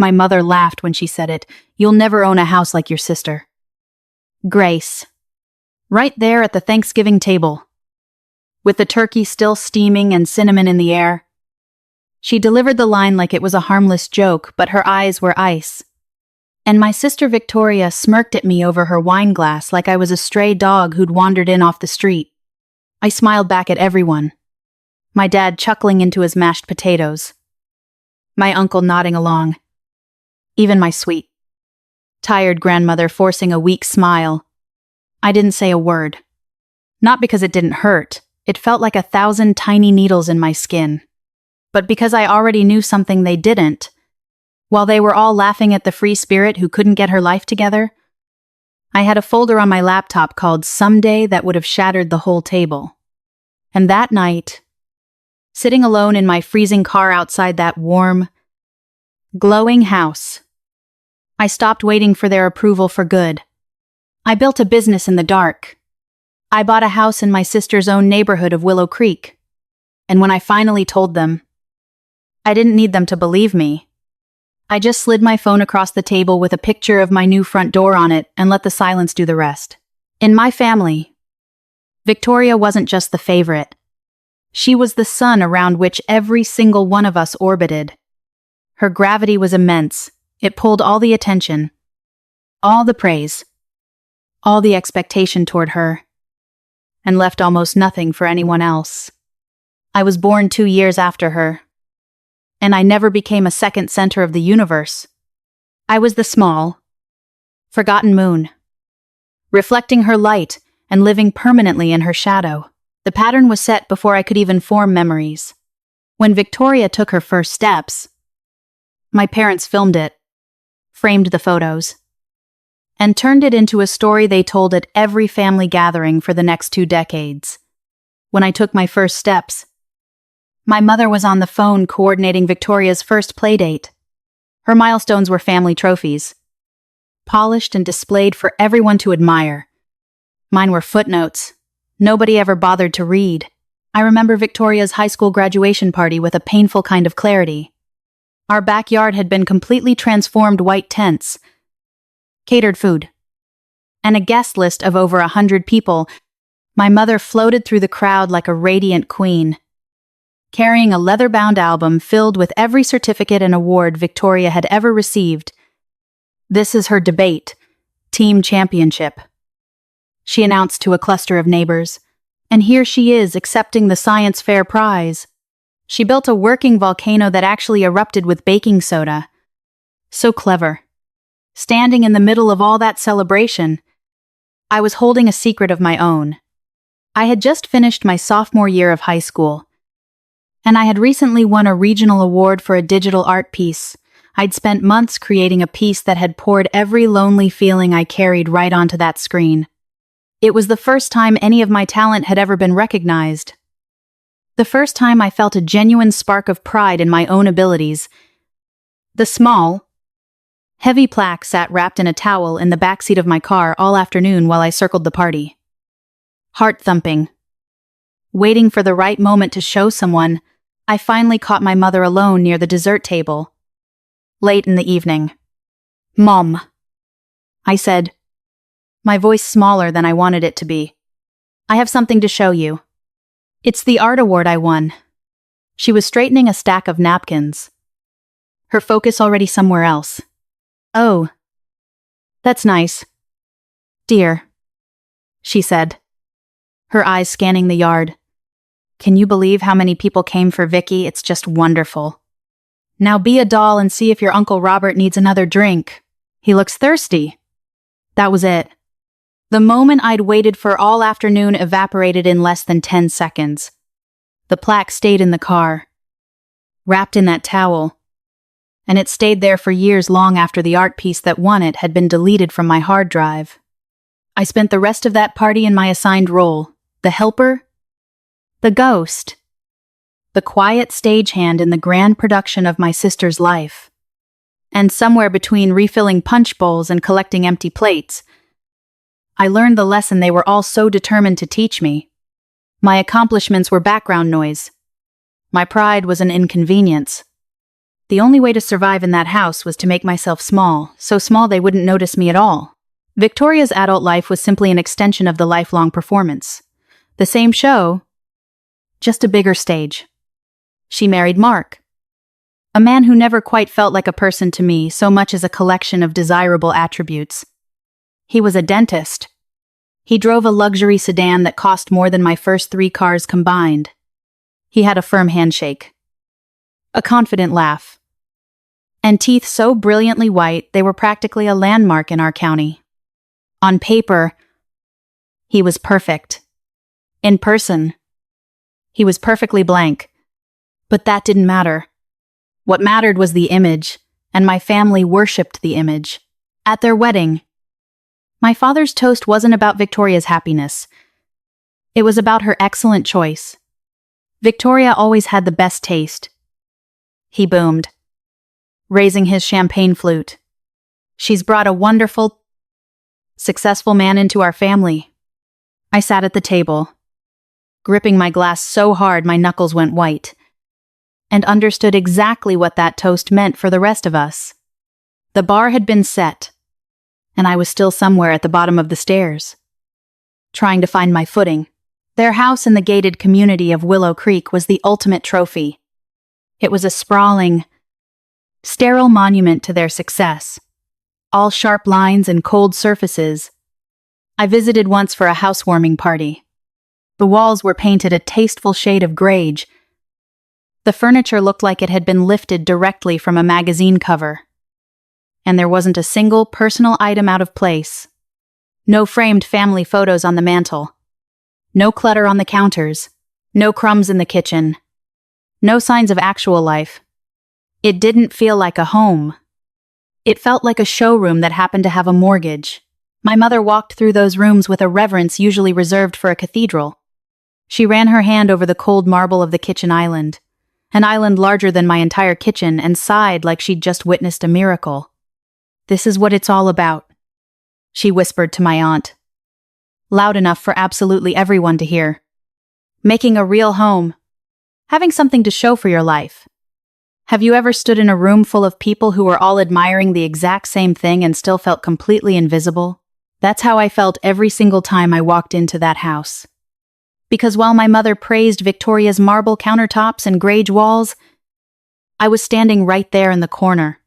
My mother laughed when she said it. You'll never own a house like your sister. Grace. Right there at the Thanksgiving table, with the turkey still steaming and cinnamon in the air. She delivered the line like it was a harmless joke, but her eyes were ice. And my sister Victoria smirked at me over her wine glass like I was a stray dog who'd wandered in off the street. I smiled back at everyone. My dad chuckling into his mashed potatoes. My uncle nodding along. Even my sweet, tired grandmother forcing a weak smile. I didn't say a word. Not because it didn't hurt. It felt like 1,000 tiny needles in my skin. But because I already knew something they didn't. While they were all laughing at the free spirit who couldn't get her life together, I had a folder on my laptop called Someday that would have shattered the whole table. And that night, sitting alone in my freezing car outside that warm, glowing house, I stopped waiting for their approval for good. I built a business in the dark. I bought a house in my sister's own neighborhood of Willow Creek. And when I finally told them, I didn't need them to believe me. I just slid my phone across the table with a picture of my new front door on it and let the silence do the rest. In my family, Victoria wasn't just the favorite. She was the sun around which every single one of us orbited. Her gravity was immense. It pulled all the attention, all the praise, all the expectation toward her, and left almost nothing for anyone else. I was born 2 years after her, and I never became a second center of the universe. I was the small, forgotten moon, reflecting her light and living permanently in her shadow. The pattern was set before I could even form memories. When Victoria took her first steps, my parents filmed it, framed the photos, and turned it into a story they told at every family gathering for the next 2 decades. When I took my first steps, my mother was on the phone coordinating Victoria's first playdate. Her milestones were family trophies, polished and displayed for everyone to admire. Mine were footnotes. Nobody ever bothered to read. I remember Victoria's high school graduation party with a painful kind of clarity. Our backyard had been completely transformed white tents, catered food, and a guest list of over 100 people. My mother floated through the crowd like a radiant queen, carrying a leather-bound album filled with every certificate and award Victoria had ever received. This is her debate, team championship, she announced to a cluster of neighbors. And here she is accepting the science fair prize. She built a working volcano that actually erupted with baking soda. So clever. Standing in the middle of all that celebration, I was holding a secret of my own. I had just finished my sophomore year of high school, and I had recently won a regional award for a digital art piece. I'd spent months creating a piece that had poured every lonely feeling I carried right onto that screen. It was the first time any of my talent had ever been recognized. The first time I felt a genuine spark of pride in my own abilities. The small, heavy plaque sat wrapped in a towel in the backseat of my car all afternoon while I circled the party. Heart thumping. Waiting for the right moment to show someone, I finally caught my mother alone near the dessert table. Late in the evening. "Mom," I said, my voice smaller than I wanted it to be. "I have something to show you. It's the art award I won." She was straightening a stack of napkins, her focus already somewhere else. "Oh, that's nice, dear," she said, her eyes scanning the yard. "Can you believe how many people came for Vicky? It's just wonderful. Now be a doll and see if your Uncle Robert needs another drink. He looks thirsty." That was it. The moment I'd waited for all afternoon evaporated in less than 10 seconds. The plaque stayed in the car, wrapped in that towel, and it stayed there for years long after the art piece that won it had been deleted from my hard drive. I spent the rest of that party in my assigned role, the helper, the ghost, the quiet stagehand in the grand production of my sister's life. And somewhere between refilling punch bowls and collecting empty plates, I learned the lesson they were all so determined to teach me. My accomplishments were background noise. My pride was an inconvenience. The only way to survive in that house was to make myself small, so small they wouldn't notice me at all. Victoria's adult life was simply an extension of the lifelong performance. The same show, just a bigger stage. She married Mark, a man who never quite felt like a person to me so much as a collection of desirable attributes. He was a dentist. He drove a luxury sedan that cost more than my first 3 cars combined. He had a firm handshake, a confident laugh, and teeth so brilliantly white they were practically a landmark in our county. On paper, he was perfect. In person, he was perfectly blank. But that didn't matter. What mattered was the image, and my family worshipped the image. At their wedding, my father's toast wasn't about Victoria's happiness. It was about her excellent choice. Victoria always had the best taste. He boomed, raising his champagne flute. She's brought a wonderful, successful man into our family. I sat at the table, gripping my glass so hard my knuckles went white, and understood exactly what that toast meant for the rest of us. The bar had been set, and I was still somewhere at the bottom of the stairs, trying to find my footing. Their house in the gated community of Willow Creek was the ultimate trophy. It was a sprawling, sterile monument to their success, all sharp lines and cold surfaces. I visited once for a housewarming party. The walls were painted a tasteful shade of grage. The furniture looked like it had been lifted directly from a magazine cover. And there wasn't a single personal item out of place. No framed family photos on the mantel. No clutter on the counters. No crumbs in the kitchen. No signs of actual life. It didn't feel like a home. It felt like a showroom that happened to have a mortgage. My mother walked through those rooms with a reverence usually reserved for a cathedral. She ran her hand over the cold marble of the kitchen island, an island larger than my entire kitchen, and sighed like she'd just witnessed a miracle. "This is what it's all about," she whispered to my aunt, loud enough for absolutely everyone to hear. "Making a real home. Having something to show for your life. Have you ever stood in a room full of people who were all admiring the exact same thing and still felt completely invisible? That's how I felt every single time I walked into that house. Because while my mother praised Victoria's marble countertops and grage walls, I was standing right there in the corner.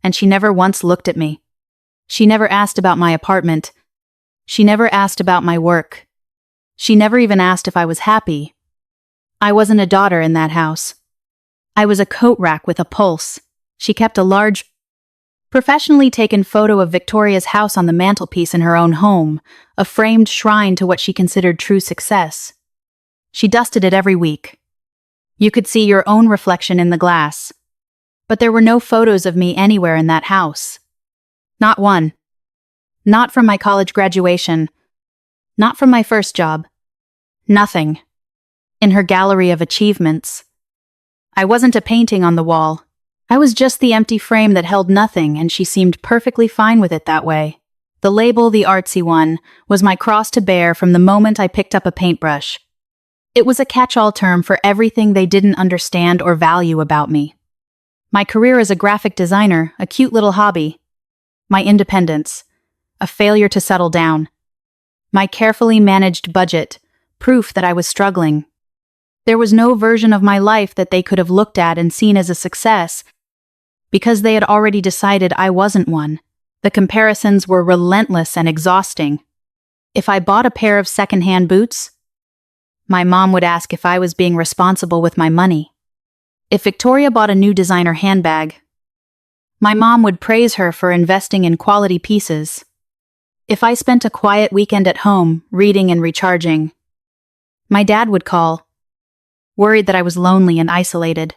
And she never once looked at me. She never asked about my apartment. She never asked about my work. She never even asked if I was happy. I wasn't a daughter in that house. I was a coat rack with a pulse. She kept a large, professionally taken photo of Victoria's house on the mantelpiece in her own home, a framed shrine to what she considered true success. She dusted it every week. You could see your own reflection in the glass. But there were no photos of me anywhere in that house. Not one. Not from my college graduation. Not from my first job. Nothing. In her gallery of achievements. I wasn't a painting on the wall. I was just the empty frame that held nothing, and she seemed perfectly fine with it that way. The label, the artsy one, was my cross to bear from the moment I picked up a paintbrush. It was a catch-all term for everything they didn't understand or value about me. My career as a graphic designer, a cute little hobby. My independence, a failure to settle down. My carefully managed budget, proof that I was struggling. There was no version of my life that they could have looked at and seen as a success, because they had already decided I wasn't one. The comparisons were relentless and exhausting. If I bought a pair of secondhand boots, my mom would ask if I was being responsible with my money. If Victoria bought a new designer handbag, my mom would praise her for investing in quality pieces. If I spent a quiet weekend at home, reading and recharging, my dad would call, worried that I was lonely and isolated.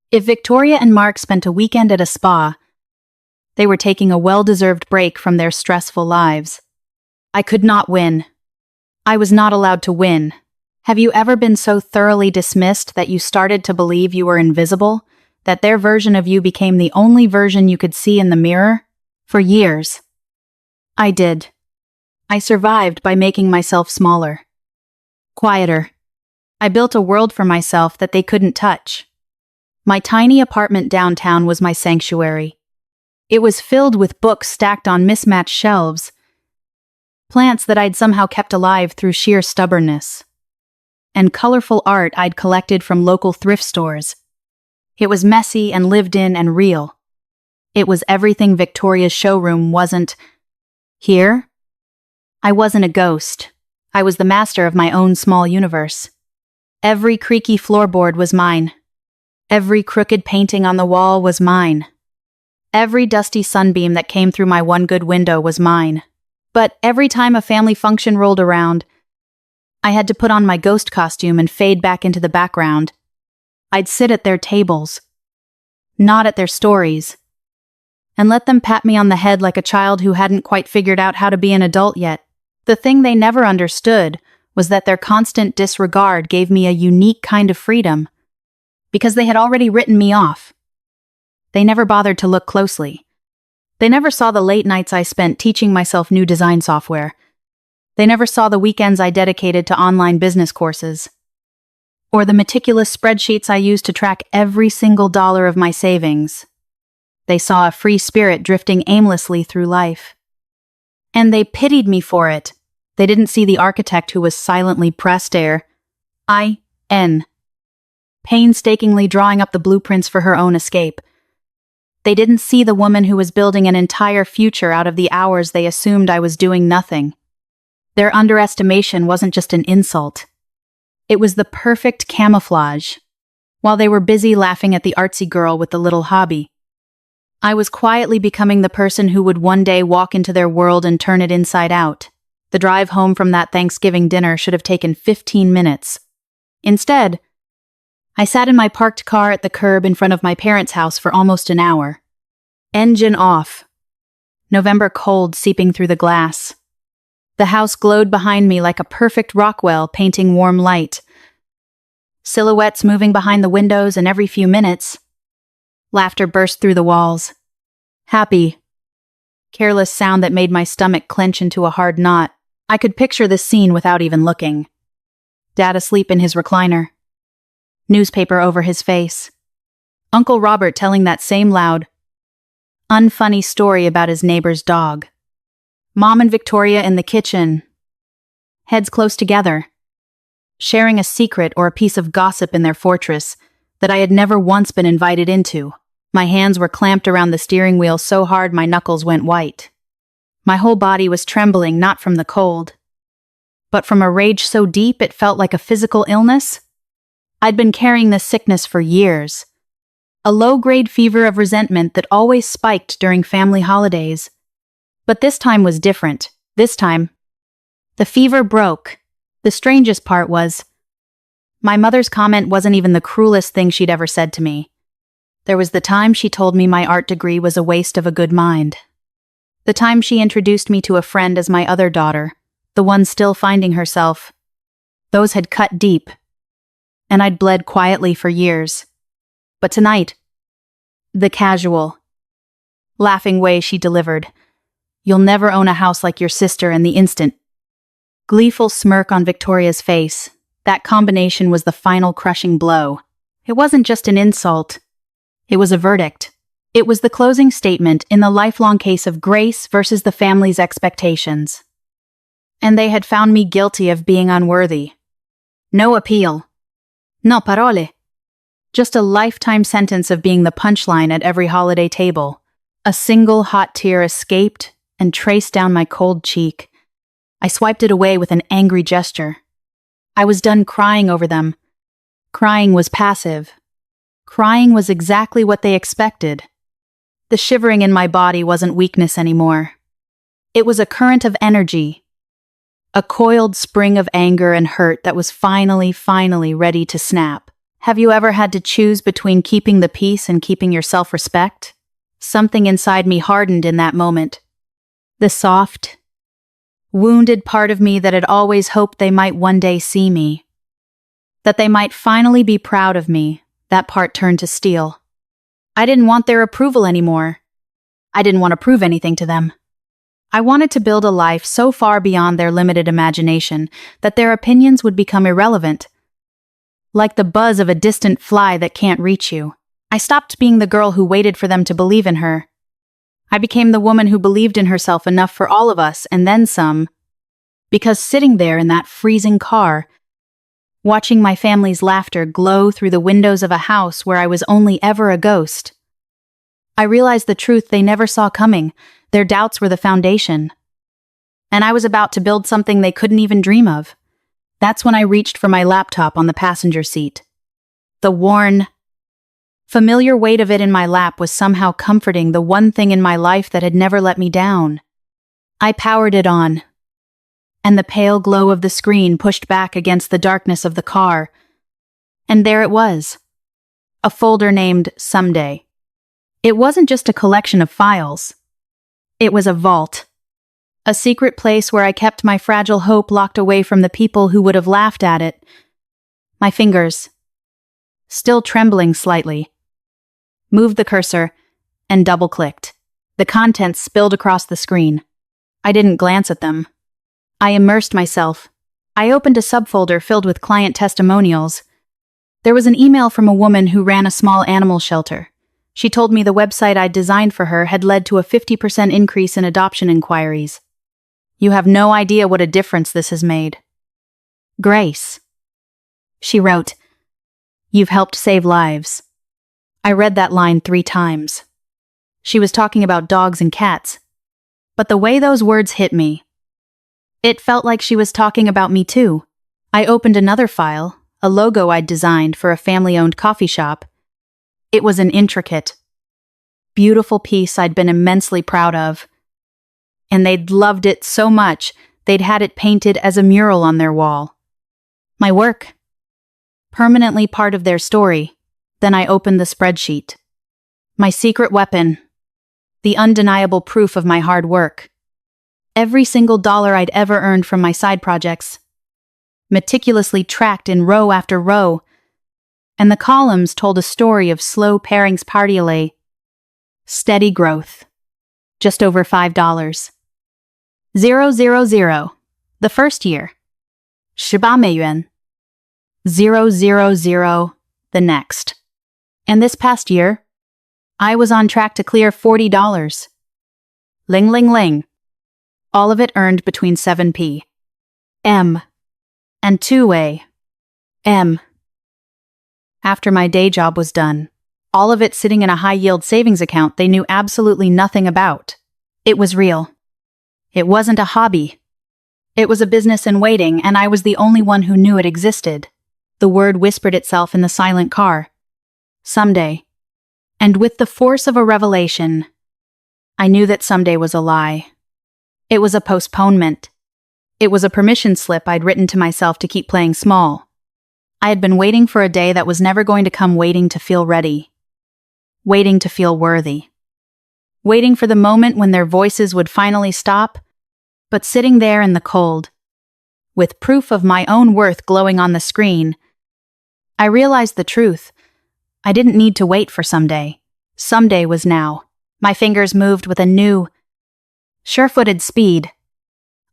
If Victoria and Mark spent a weekend at a spa, they were taking a well-deserved break from their stressful lives. I could not win. I was not allowed to win. Have you ever been so thoroughly dismissed that you started to believe you were invisible, that their version of you became the only version you could see in the mirror? For years. I did. I survived by making myself smaller. Quieter. I built a world for myself that they couldn't touch. My tiny apartment downtown was my sanctuary. It was filled with books stacked on mismatched shelves, plants that I'd somehow kept alive through sheer stubbornness, and colorful art I'd collected from local thrift stores. It was messy and lived in and real. It was everything Victoria's showroom wasn't. Here, I wasn't a ghost. I was the master of my own small universe. Every creaky floorboard was mine. Every crooked painting on the wall was mine. Every dusty sunbeam that came through my one good window was mine. But every time a family function rolled around, I had to put on my ghost costume and fade back into the background. I'd sit at their tables, nod at their stories, and let them pat me on the head like a child who hadn't quite figured out how to be an adult yet. The thing they never understood was that their constant disregard gave me a unique kind of freedom, because they had already written me off. They never bothered to look closely. They never saw the late nights I spent teaching myself new design software. They never saw the weekends I dedicated to online business courses, or the meticulous spreadsheets I used to track every single dollar of my savings. They saw a free spirit drifting aimlessly through life. And they pitied me for it. They didn't see the architect who was silently painstakingly drawing up the blueprints for her own escape. They didn't see the woman who was building an entire future out of the hours they assumed I was doing nothing. Their underestimation wasn't just an insult. It was the perfect camouflage. While they were busy laughing at the artsy girl with the little hobby, I was quietly becoming the person who would one day walk into their world and turn it inside out. The drive home from that Thanksgiving dinner should have taken 15 minutes. Instead, I sat in my parked car at the curb in front of my parents' house for almost an hour. Engine off. November cold seeping through the glass. The house glowed behind me like a perfect Rockwell painting warm light. Silhouettes moving behind the windows, and every few minutes, laughter burst through the walls. Happy, careless sound that made my stomach clench into a hard knot. I could picture this scene without even looking. Dad asleep in his recliner. Newspaper over his face. Uncle Robert telling that same loud, unfunny story about his neighbor's dog. Mom and Victoria in the kitchen, heads close together, sharing a secret or a piece of gossip in their fortress that I had never once been invited into. My hands were clamped around the steering wheel so hard my knuckles went white. My whole body was trembling, not from the cold, but from a rage so deep it felt like a physical illness. I'd been carrying this sickness for years. A low-grade fever of resentment that always spiked during family holidays. But this time was different. This time, the fever broke. The strangest part was, my mother's comment wasn't even the cruelest thing she'd ever said to me. There was the time she told me my art degree was a waste of a good mind. The time she introduced me to a friend as my other daughter, the one still finding herself. Those had cut deep, and I'd bled quietly for years. But tonight, the casual, laughing way she delivered, "You'll never own a house like your sister," and the instant, gleeful smirk on Victoria's face, that combination was the final crushing blow. It wasn't just an insult. It was a verdict. It was the closing statement in the lifelong case of Grace versus the family's expectations. And they had found me guilty of being unworthy. No appeal. No parole. Just a lifetime sentence of being the punchline at every holiday table. A single hot tear escaped and traced down my cold cheek. I swiped it away with an angry gesture. I was done crying over them. Crying was passive. Crying was exactly what they expected. The shivering in my body wasn't weakness anymore. It was a current of energy. A coiled spring of anger and hurt that was finally ready to snap. Have you ever had to choose between keeping the peace and keeping your self-respect? Something inside me hardened in that moment. The soft, wounded part of me that had always hoped they might one day see me. That they might finally be proud of me, that part turned to steel. I didn't want their approval anymore. I didn't want to prove anything to them. I wanted to build a life so far beyond their limited imagination that their opinions would become irrelevant. Like the buzz of a distant fly that can't reach you. I stopped being the girl who waited for them to believe in her. I became the woman who believed in herself enough for all of us, and then some. Because sitting there in that freezing car, watching my family's laughter glow through the windows of a house where I was only ever a ghost, I realized the truth they never saw coming. Their doubts were the foundation. And I was about to build something they couldn't even dream of. That's when I reached for my laptop on the passenger seat. The worn, familiar weight of it in my lap was somehow comforting, the one thing in my life that had never let me down. I powered it on, and the pale glow of the screen pushed back against the darkness of the car. And there it was, a folder named Someday. It wasn't just a collection of files. It was a vault. A secret place where I kept my fragile hope locked away from the people who would have laughed at it. My fingers, still trembling slightly, moved the cursor and double-clicked. The contents spilled across the screen. I didn't glance at them. I immersed myself. I opened a subfolder filled with client testimonials. There was an email from a woman who ran a small animal shelter. She told me the website I'd designed for her had led to a 50% increase in adoption inquiries. You have no idea what a difference this has made. Grace, she wrote, you've helped save lives. I read that line 3 times. She was talking about dogs and cats. But the way those words hit me, it felt like she was talking about me too. I opened another file, a logo I'd designed for a family-owned coffee shop. It was an intricate, beautiful piece I'd been immensely proud of. And they'd loved it so much, they'd had it painted as a mural on their wall. My work, permanently part of their story. Then I opened the spreadsheet. My secret weapon, the undeniable proof of my hard work. Every single dollar I'd ever earned from my side projects, meticulously tracked in row after row. And the columns told a story of slow pairings partially, steady growth, just over $5. 000, the first year. 18美元. 000, the next. And this past year, I was on track to clear $40. Ling ling ling. All of it earned between 7p. M. And 2A. M. After my day job was done, all of it sitting in a high-yield savings account they knew absolutely nothing about. It was real. It wasn't a hobby. It was a business in waiting, and I was the only one who knew it existed. The word whispered itself in the silent car. Someday. And with the force of a revelation, I knew that someday was a lie. It was a postponement. It was a permission slip I'd written to myself to keep playing small. I had been waiting for a day that was never going to come, waiting to feel ready. Waiting to feel worthy. Waiting for the moment when their voices would finally stop, but sitting there in the cold, with proof of my own worth glowing on the screen, I realized the truth. I didn't need to wait for someday. Someday was now. My fingers moved with a new, sure-footed speed.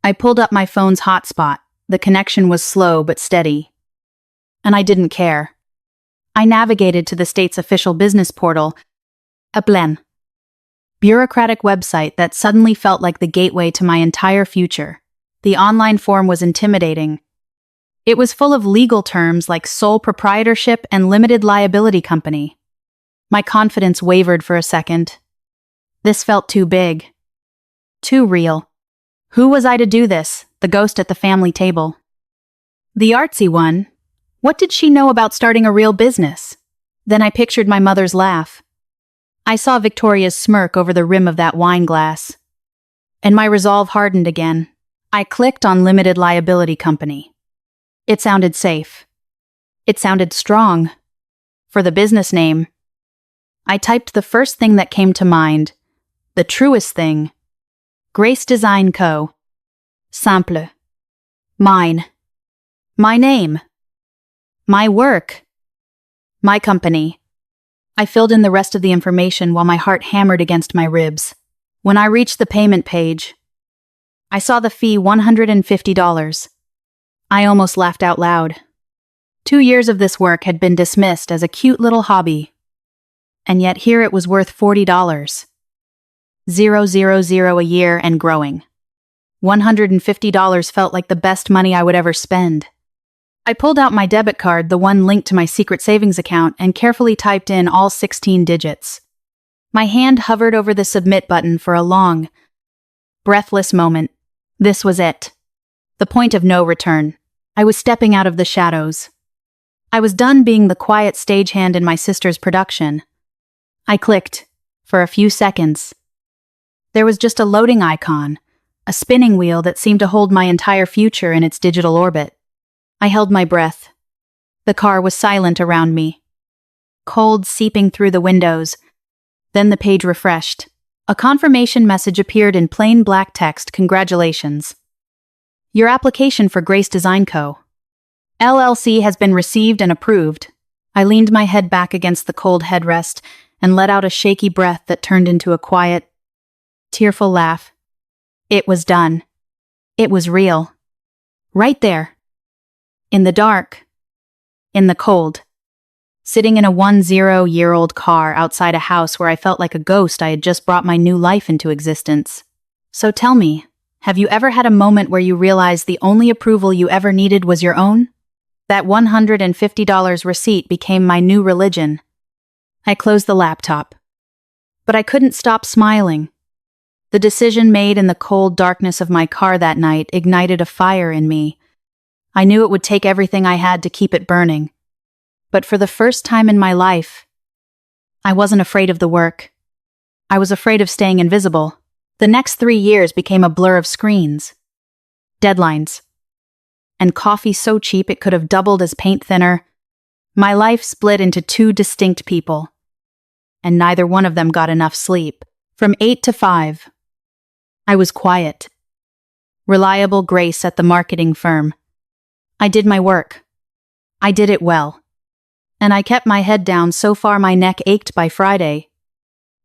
I pulled up my phone's hotspot. The connection was slow but steady. And I didn't care. I navigated to the state's official business portal, a bureaucratic website that suddenly felt like the gateway to my entire future. The online form was intimidating. It was full of legal terms like sole proprietorship and limited liability company. My confidence wavered for a second. This felt too big. Too real. Who was I to do this? The ghost at the family table. The artsy one. What did she know about starting a real business? Then I pictured my mother's laugh. I saw Victoria's smirk over the rim of that wine glass. And my resolve hardened again. I clicked on limited liability company. It sounded safe. It sounded strong. For the business name, I typed the first thing that came to mind, the truest thing. Grace Design Co. Simple. Mine. My name. My work. My company. I filled in the rest of the information while my heart hammered against my ribs. When I reached the payment page, I saw the fee $150. I almost laughed out loud. 2 years of this work had been dismissed as a cute little hobby. and yet here it was worth $40. 000 a year and growing. $150 felt like the best money I would ever spend. I pulled out my debit card, the one linked to my secret savings account, and carefully typed in all 16 digits. My hand hovered over the submit button for a long, breathless moment. This was it. The point of no return. I was stepping out of the shadows. I was done being the quiet stagehand in my sister's production. I clicked. For a few seconds. There was just a loading icon, a spinning wheel that seemed to hold my entire future in its digital orbit. I held my breath. The car was silent around me. Cold seeping through the windows. Then the page refreshed. A confirmation message appeared in plain black text. Congratulations. Your application for Grace Design Co. LLC has been received and approved. I leaned my head back against the cold headrest and let out a shaky breath that turned into a quiet, tearful laugh. It was done. It was real. Right there. In the dark. In the cold. Sitting in a 10-year-old car outside a house where I felt like a ghost. I had just brought my new life into existence. So tell me, have you ever had a moment where you realized the only approval you ever needed was your own? That $150 receipt became my new religion. I closed the laptop. But I couldn't stop smiling. The decision made in the cold darkness of my car that night ignited a fire in me. I knew it would take everything I had to keep it burning. But for the first time in my life, I wasn't afraid of the work. I was afraid of staying invisible. The next 3 years became a blur of screens, deadlines, and coffee so cheap it could have doubled as paint thinner. My life split into 2 distinct people, and neither one of them got enough sleep. From 8 to 5, I was quiet. Reliable Grace at the marketing firm. I did my work. I did it well. And I kept my head down so far my neck ached by Friday.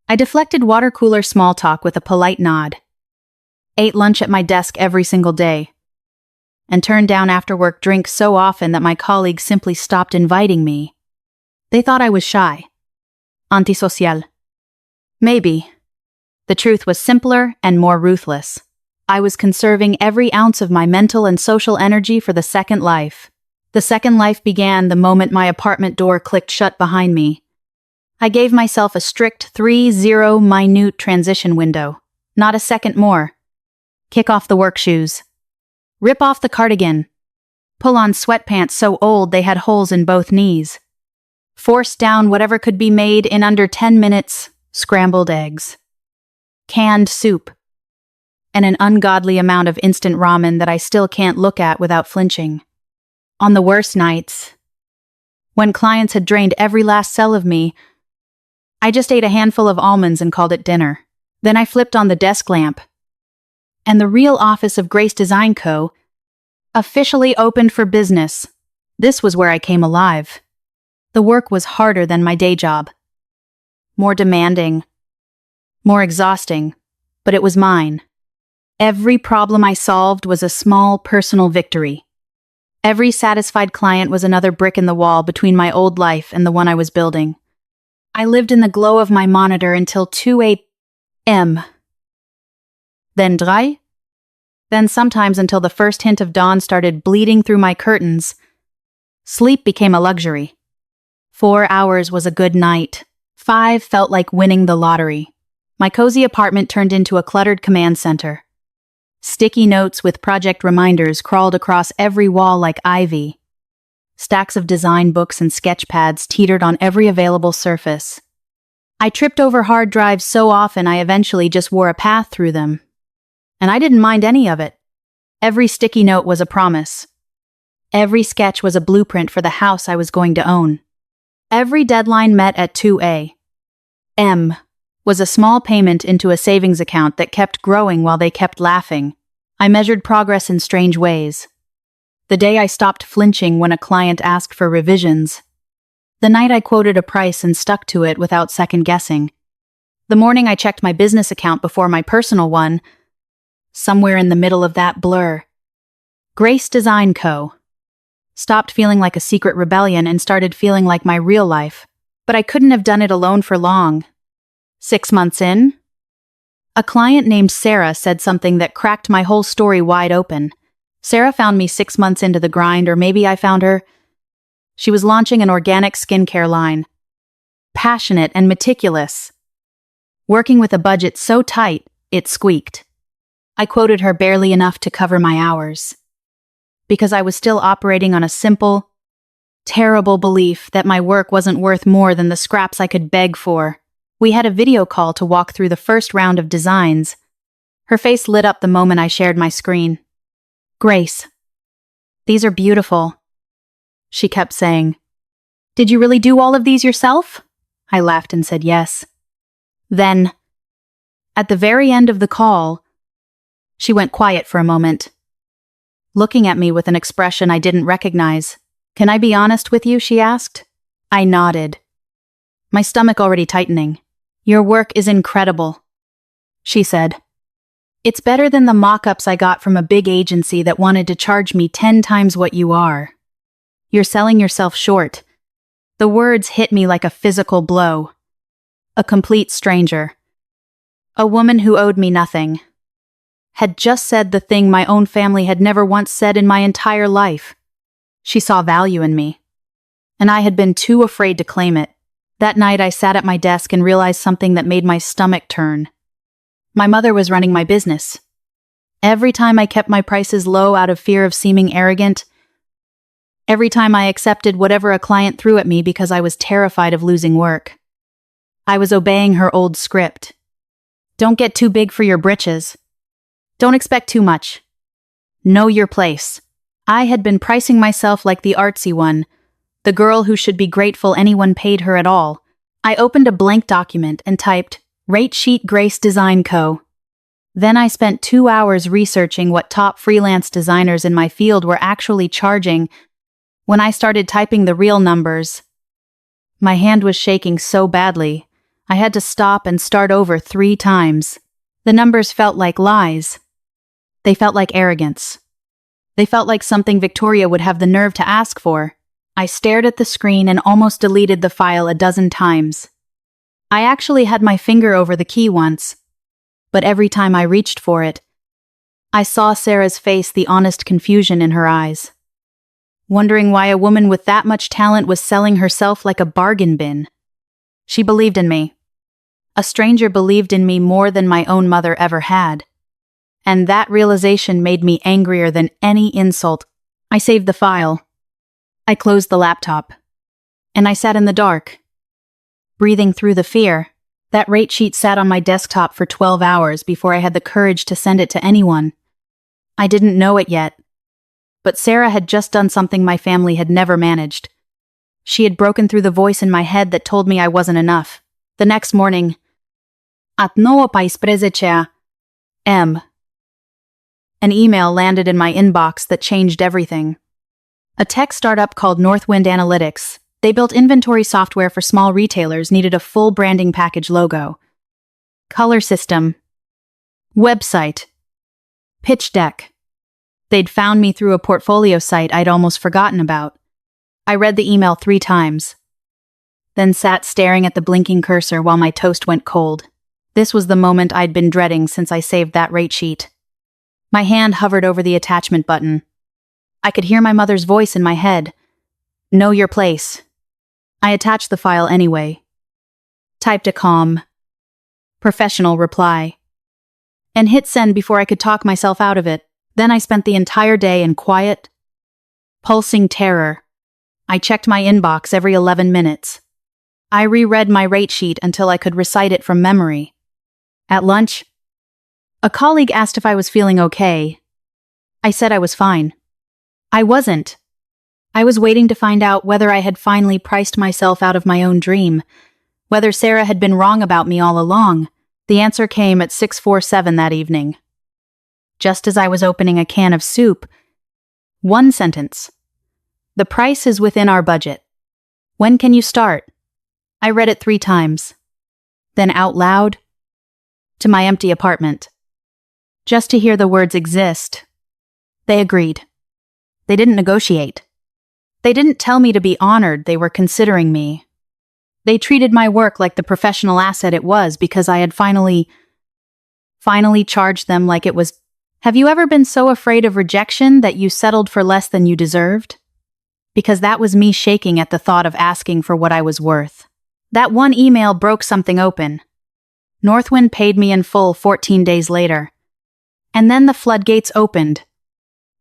I deflected water cooler small talk with a polite nod. Ate lunch at my desk every single day. And turned down after-work drinks so often that my colleagues simply stopped inviting me. They thought I was shy. Antisocial. Maybe. The truth was simpler and more ruthless. I was conserving every ounce of my mental and social energy for the second life. The second life began the moment my apartment door clicked shut behind me. I gave myself a strict 3-0 transition window. Not a second more. Kick off the work shoes. Rip off the cardigan. Pull on sweatpants so old they had holes in both knees. Force down whatever could be made in under 10 minutes. Scrambled eggs. Canned soup. And an ungodly amount of instant ramen that I still can't look at without flinching. On the worst nights, when clients had drained every last cell of me, I just ate a handful of almonds and called it dinner. Then I flipped on the desk lamp, and the real office of Grace Design Co. officially opened for business. This was where I came alive. The work was harder than my day job. More demanding. More exhausting. But it was mine. Every problem I solved was a small personal victory. Every satisfied client was another brick in the wall between my old life and the one I was building. I lived in the glow of my monitor until 2 a.m. Then 3. Then sometimes until the first hint of dawn started bleeding through my curtains. Sleep became a luxury. 4 hours was a good night. 5 felt like winning the lottery. My cozy apartment turned into a cluttered command center. Sticky notes with project reminders crawled across every wall like ivy. Stacks of design books and sketch pads teetered on every available surface. I tripped over hard drives so often I eventually just wore a path through them. And I didn't mind any of it. Every sticky note was a promise. Every sketch was a blueprint for the house I was going to own. Every deadline met at 2 a.m. was a small payment into a savings account that kept growing while they kept laughing. I measured progress in strange ways. The day I stopped flinching when a client asked for revisions. The night I quoted a price and stuck to it without second-guessing. The morning I checked my business account before my personal one. Somewhere in the middle of that blur. Grace Design Co. stopped feeling like a secret rebellion and started feeling like my real life. But I couldn't have done it alone for long. 6 months in, a client named Sarah said something that cracked my whole story wide open. Sarah found me 6 months into the grind, or maybe I found her. She was launching an organic skincare line. Passionate and meticulous. Working with a budget so tight, it squeaked. I quoted her barely enough to cover my hours. Because I was still operating on a simple, terrible belief that my work wasn't worth more than the scraps I could beg for. We had a video call to walk through the first round of designs. Her face lit up the moment I shared my screen. "Grace, these are beautiful," she kept saying. "Did you really do all of these yourself?" I laughed and said yes. Then, at the very end of the call, she went quiet for a moment, looking at me with an expression I didn't recognize. "Can I be honest with you?" she asked. I nodded, my stomach already tightening. "Your work is incredible," she said. "It's better than the mock-ups I got from a big agency that wanted to charge me 10 times what you are. You're selling yourself short." The words hit me like a physical blow. A complete stranger, a woman who owed me nothing, had just said the thing my own family had never once said in my entire life. She saw value in me, and I had been too afraid to claim it. That night I sat at my desk and realized something that made my stomach turn. My mother was running my business. Every time I kept my prices low out of fear of seeming arrogant, every time I accepted whatever a client threw at me because I was terrified of losing work, I was obeying her old script. Don't get too big for your britches. Don't expect too much. Know your place. I had been pricing myself like the artsy one, the girl who should be grateful anyone paid her at all. I opened a blank document and typed, "Rate sheet Grace Design Co." Then I spent 2 hours researching what top freelance designers in my field were actually charging. When I started typing the real numbers, my hand was shaking so badly, I had to stop and start over 3 times. The numbers felt like lies. They felt like arrogance. They felt like something Victoria would have the nerve to ask for. I stared at the screen and almost deleted the file a dozen times. I actually had my finger over the key once, but every time I reached for it, I saw Sarah's face, the honest confusion in her eyes, wondering why a woman with that much talent was selling herself like a bargain bin. She believed in me. A stranger believed in me more than my own mother ever had. And that realization made me angrier than any insult. I saved the file. I closed the laptop. And I sat in the dark, breathing through the fear. That rate sheet sat on my desktop for 12 hours before I had the courage to send it to anyone. I didn't know it yet, but Sarah had just done something my family had never managed. She had broken through the voice in my head that told me I wasn't enough. The next morning, at 9:15 M. An email landed in my inbox that changed everything. A tech startup called Northwind Analytics. They built inventory software for small retailers, needed a full branding package logo, color system, website, pitch deck. They'd found me through a portfolio site I'd almost forgotten about. I read the email 3 times, then sat staring at the blinking cursor while my toast went cold. This was the moment I'd been dreading since I saved that rate sheet. My hand hovered over the attachment button. I could hear my mother's voice in my head. "Know your place." I attached the file anyway. Typed a calm, professional reply, and hit send before I could talk myself out of it. Then I spent the entire day in quiet, pulsing terror. I checked my inbox every 11 minutes. I reread my rate sheet until I could recite it from memory. At lunch, a colleague asked if I was feeling okay. I said I was fine. I wasn't. I was waiting to find out whether I had finally priced myself out of my own dream, whether Sarah had been wrong about me all along. The answer came at 6:47 that evening. Just as I was opening a can of soup, 1 sentence. "The price is within our budget. When can you start?" I read it 3 times. Then out loud, to my empty apartment. Just to hear the words exist. They agreed. They didn't negotiate. They didn't tell me to be honored, they were considering me. They treated my work like the professional asset it was because I had finally charged them like it was. Have you ever been so afraid of rejection that you settled for less than you deserved? Because that was me shaking at the thought of asking for what I was worth. That one email broke something open. Northwind paid me in full 14 days later. And then the floodgates opened.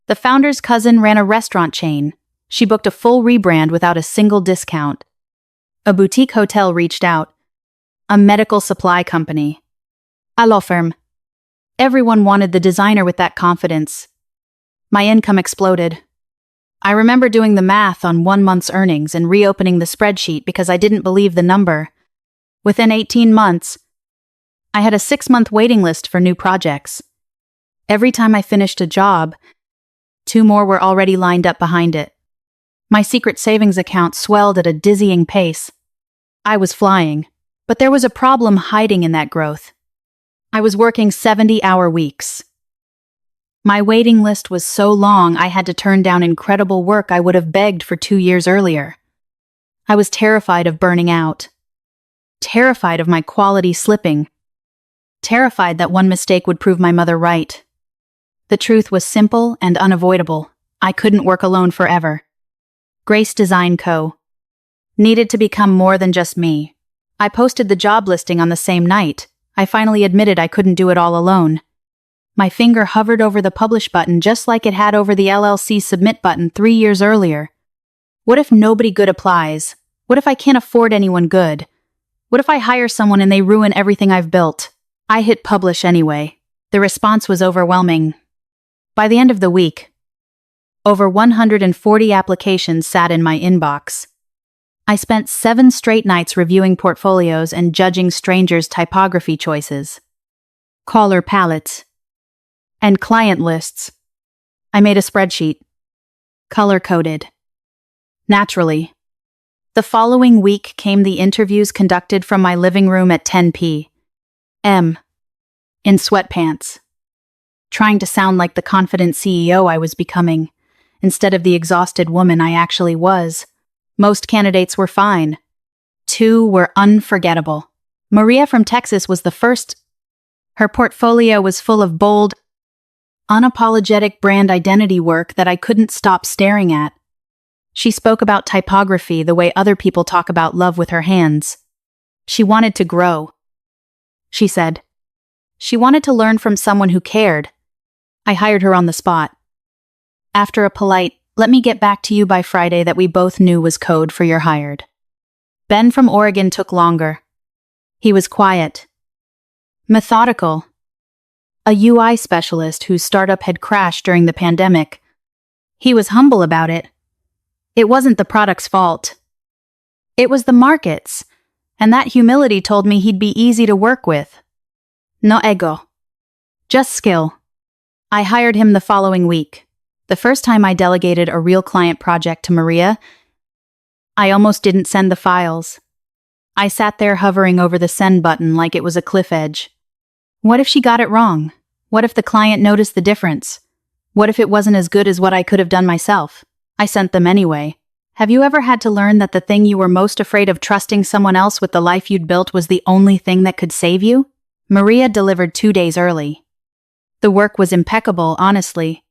The founder's cousin ran a restaurant chain. She booked a full rebrand without a single discount. A boutique hotel reached out. A medical supply company. A law firm. Everyone wanted the designer with that confidence. My income exploded. I remember doing the math on 1 month's earnings and reopening the spreadsheet because I didn't believe the number. Within 18 months, I had a 6-month waiting list for new projects. Every time I finished a job, 2 more were already lined up behind it. My secret savings account swelled at a dizzying pace. I was flying, but there was a problem hiding in that growth. I was working 70-hour weeks. My waiting list was so long I had to turn down incredible work I would have begged for 2 years earlier. I was terrified of burning out. Terrified of my quality slipping. Terrified that one mistake would prove my mother right. The truth was simple and unavoidable. I couldn't work alone forever. Grace Design Co. needed to become more than just me. I posted the job listing on the same night. I finally admitted I couldn't do it all alone. My finger hovered over the publish button just like it had over the LLC submit button 3 years earlier. What if nobody good applies? What if I can't afford anyone good? What if I hire someone and they ruin everything I've built? I hit publish anyway. The response was overwhelming. By the end of the week, over 140 applications sat in my inbox. I spent 7 straight nights reviewing portfolios and judging strangers' typography choices, color palettes, and client lists. I made a spreadsheet, color-coded. Naturally, the following week came the interviews conducted from my living room at 10 p.m. in sweatpants, trying to sound like the confident CEO I was becoming, instead of the exhausted woman I actually was. Most candidates were fine. 2 were unforgettable. Maria from Texas was the first. Her portfolio was full of bold, unapologetic brand identity work that I couldn't stop staring at. She spoke about typography the way other people talk about love with her hands. She wanted to grow. She said. She wanted to learn from someone who cared. I hired her on the spot. After a polite, "Let me get back to you by Friday," that we both knew was code for "you're hired." Ben from Oregon took longer. He was quiet, methodical, a UI specialist whose startup had crashed during the pandemic. He was humble about it. It wasn't the product's fault. It was the market's, and that humility told me he'd be easy to work with. No ego. Just skill. I hired him the following week. The first time I delegated a real client project to Maria, I almost didn't send the files. I sat there hovering over the send button like it was a cliff edge. What if she got it wrong? What if the client noticed the difference? What if it wasn't as good as what I could have done myself? I sent them anyway. Have you ever had to learn that the thing you were most afraid of, trusting someone else with the life you'd built, was the only thing that could save you? Maria delivered 2 days early. The work was impeccable, honestly.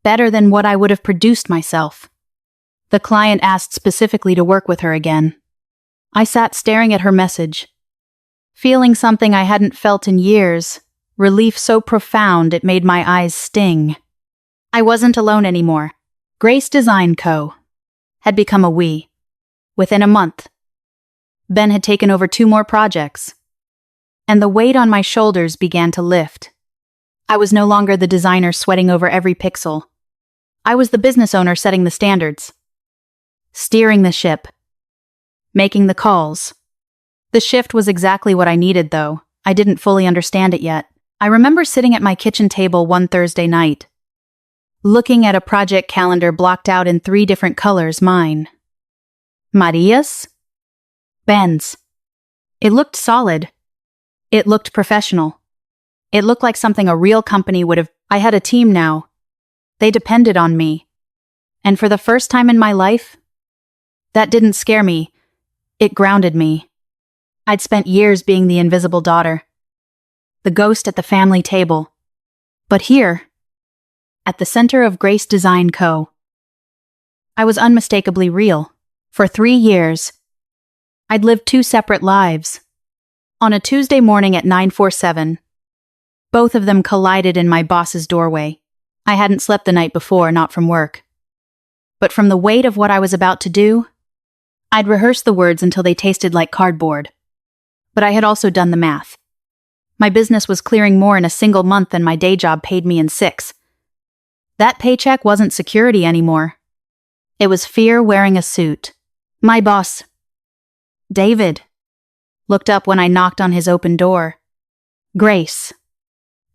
Better than what I would have produced myself. The client asked specifically to work with her again. I sat staring at her message, feeling something I hadn't felt in years, relief so profound it made my eyes sting. I wasn't alone anymore. Grace Design Co. had become a we. Within a month, Ben had taken over 2 more projects, and the weight on my shoulders began to lift. I was no longer the designer sweating over every pixel. I was the business owner setting the standards, steering the ship, making the calls. The shift was exactly what I needed, though. I didn't fully understand it yet. I remember sitting at my kitchen table one Thursday night, looking at a project calendar blocked out in 3 different colors: mine, Maria's, Ben's. It looked solid. It looked professional. It looked like something a real company would have. I had a team now. They depended on me. And for the first time in my life, that didn't scare me. It grounded me. I'd spent years being the invisible daughter, the ghost at the family table. But here, at the center of Grace Design Co., I was unmistakably real. For 3 years, I'd lived 2 separate lives. On a Tuesday morning at 9:47, both of them collided in my boss's doorway. I hadn't slept the night before, not from work. But from the weight of what I was about to do, I'd rehearsed the words until they tasted like cardboard. But I had also done the math. My business was clearing more in a single month than my day job paid me in 6. That paycheck wasn't security anymore. It was fear wearing a suit. My boss, David, looked up when I knocked on his open door. "Grace,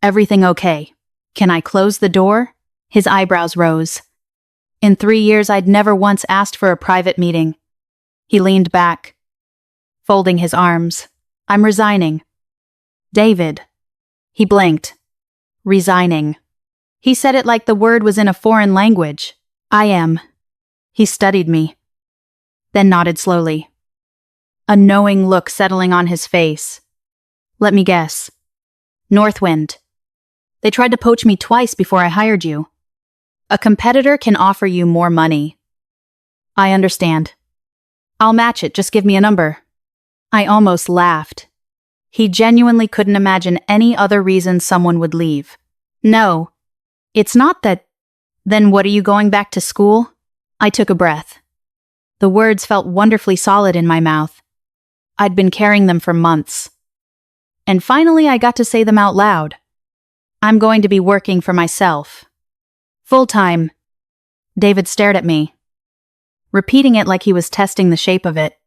everything okay? Can I close the door?" His eyebrows rose. In 3 years, I'd never once asked for a private meeting. He leaned back, folding his arms. "I'm resigning." "David." He blinked. "Resigning." He said it like the word was in a foreign language. "I am." He studied me, then nodded slowly, a knowing look settling on his face. "Let me guess. Northwind. They tried to poach me twice before I hired you. A competitor can offer you more money." "I understand. I'll match it, just give me a number." I almost laughed. He genuinely couldn't imagine any other reason someone would leave. "No, it's not that." "Then what are you going back to school?" I took a breath. The words felt wonderfully solid in my mouth. I'd been carrying them for months. And finally I got to say them out loud. "I'm going to be working for myself. Full-time." David stared at me, repeating it like he was testing the shape of it.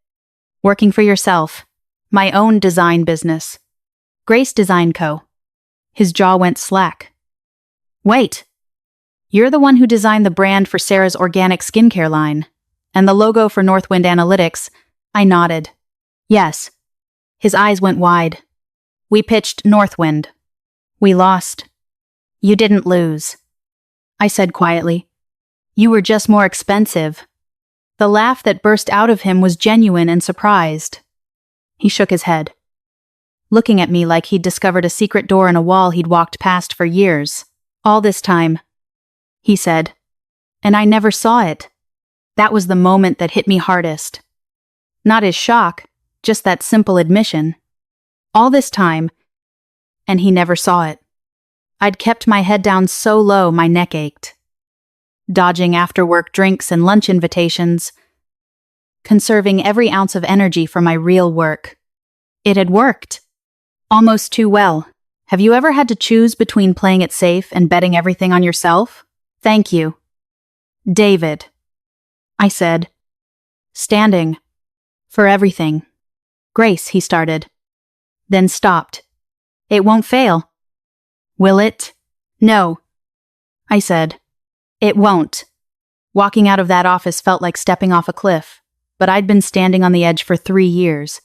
"Working for yourself. My own design business. Grace Design Co." His jaw went slack. "Wait. You're the one who designed the brand for Sarah's organic skincare line, and the logo for Northwind Analytics." I nodded. "Yes." His eyes went wide. "We pitched Northwind. We lost." "You didn't lose," I said quietly. "You were just more expensive." The laugh that burst out of him was genuine and surprised. He shook his head, looking at me like he'd discovered a secret door in a wall he'd walked past for years. "All this time," he said, "and I never saw it." That was the moment that hit me hardest. Not his shock, just that simple admission. All this time, and he never saw it. I'd kept my head down so low my neck ached, dodging after-work drinks and lunch invitations, conserving every ounce of energy for my real work. It had worked. Almost too well. Have you ever had to choose between playing it safe and betting everything on yourself? "Thank you, David," I said, standing. "For everything." "Grace," he started, then stopped. "It won't fail." "Will it?" "No," I said. "It won't." Walking out of that office felt like stepping off a cliff, but I'd been standing on the edge for 3 years.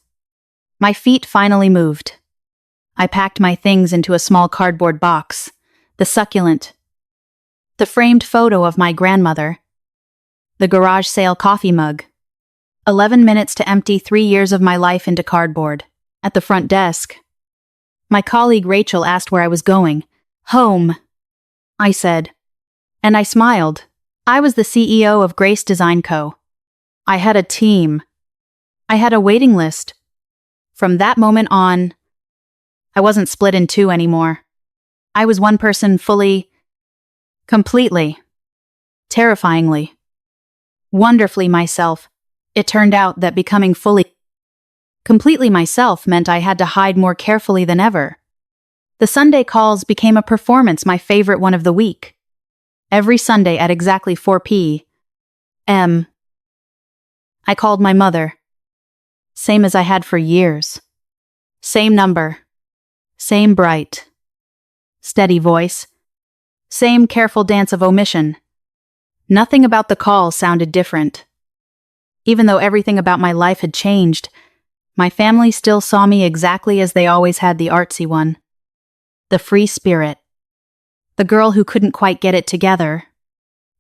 My feet finally moved. I packed my things into a small cardboard box, the succulent, the framed photo of my grandmother, the garage sale coffee mug. 11 minutes to empty 3 years of my life into cardboard. At the front desk, my colleague Rachel asked where I was going. "Home," I said, and I smiled. I was the CEO of Grace Design Co. I had a team. I had a waiting list. From that moment on, I wasn't split in two anymore. I was one person fully, completely, terrifyingly, wonderfully myself. It turned out that becoming fully, completely myself meant I had to hide more carefully than ever. The Sunday calls became a performance, my favorite one of the week. Every Sunday at exactly 4 p.m., I called my mother. Same as I had for years. Same number. Same bright, steady voice. Same careful dance of omission. Nothing about the call sounded different. Even though everything about my life had changed, my family still saw me exactly as they always had, the artsy one. The free spirit. The girl who couldn't quite get it together.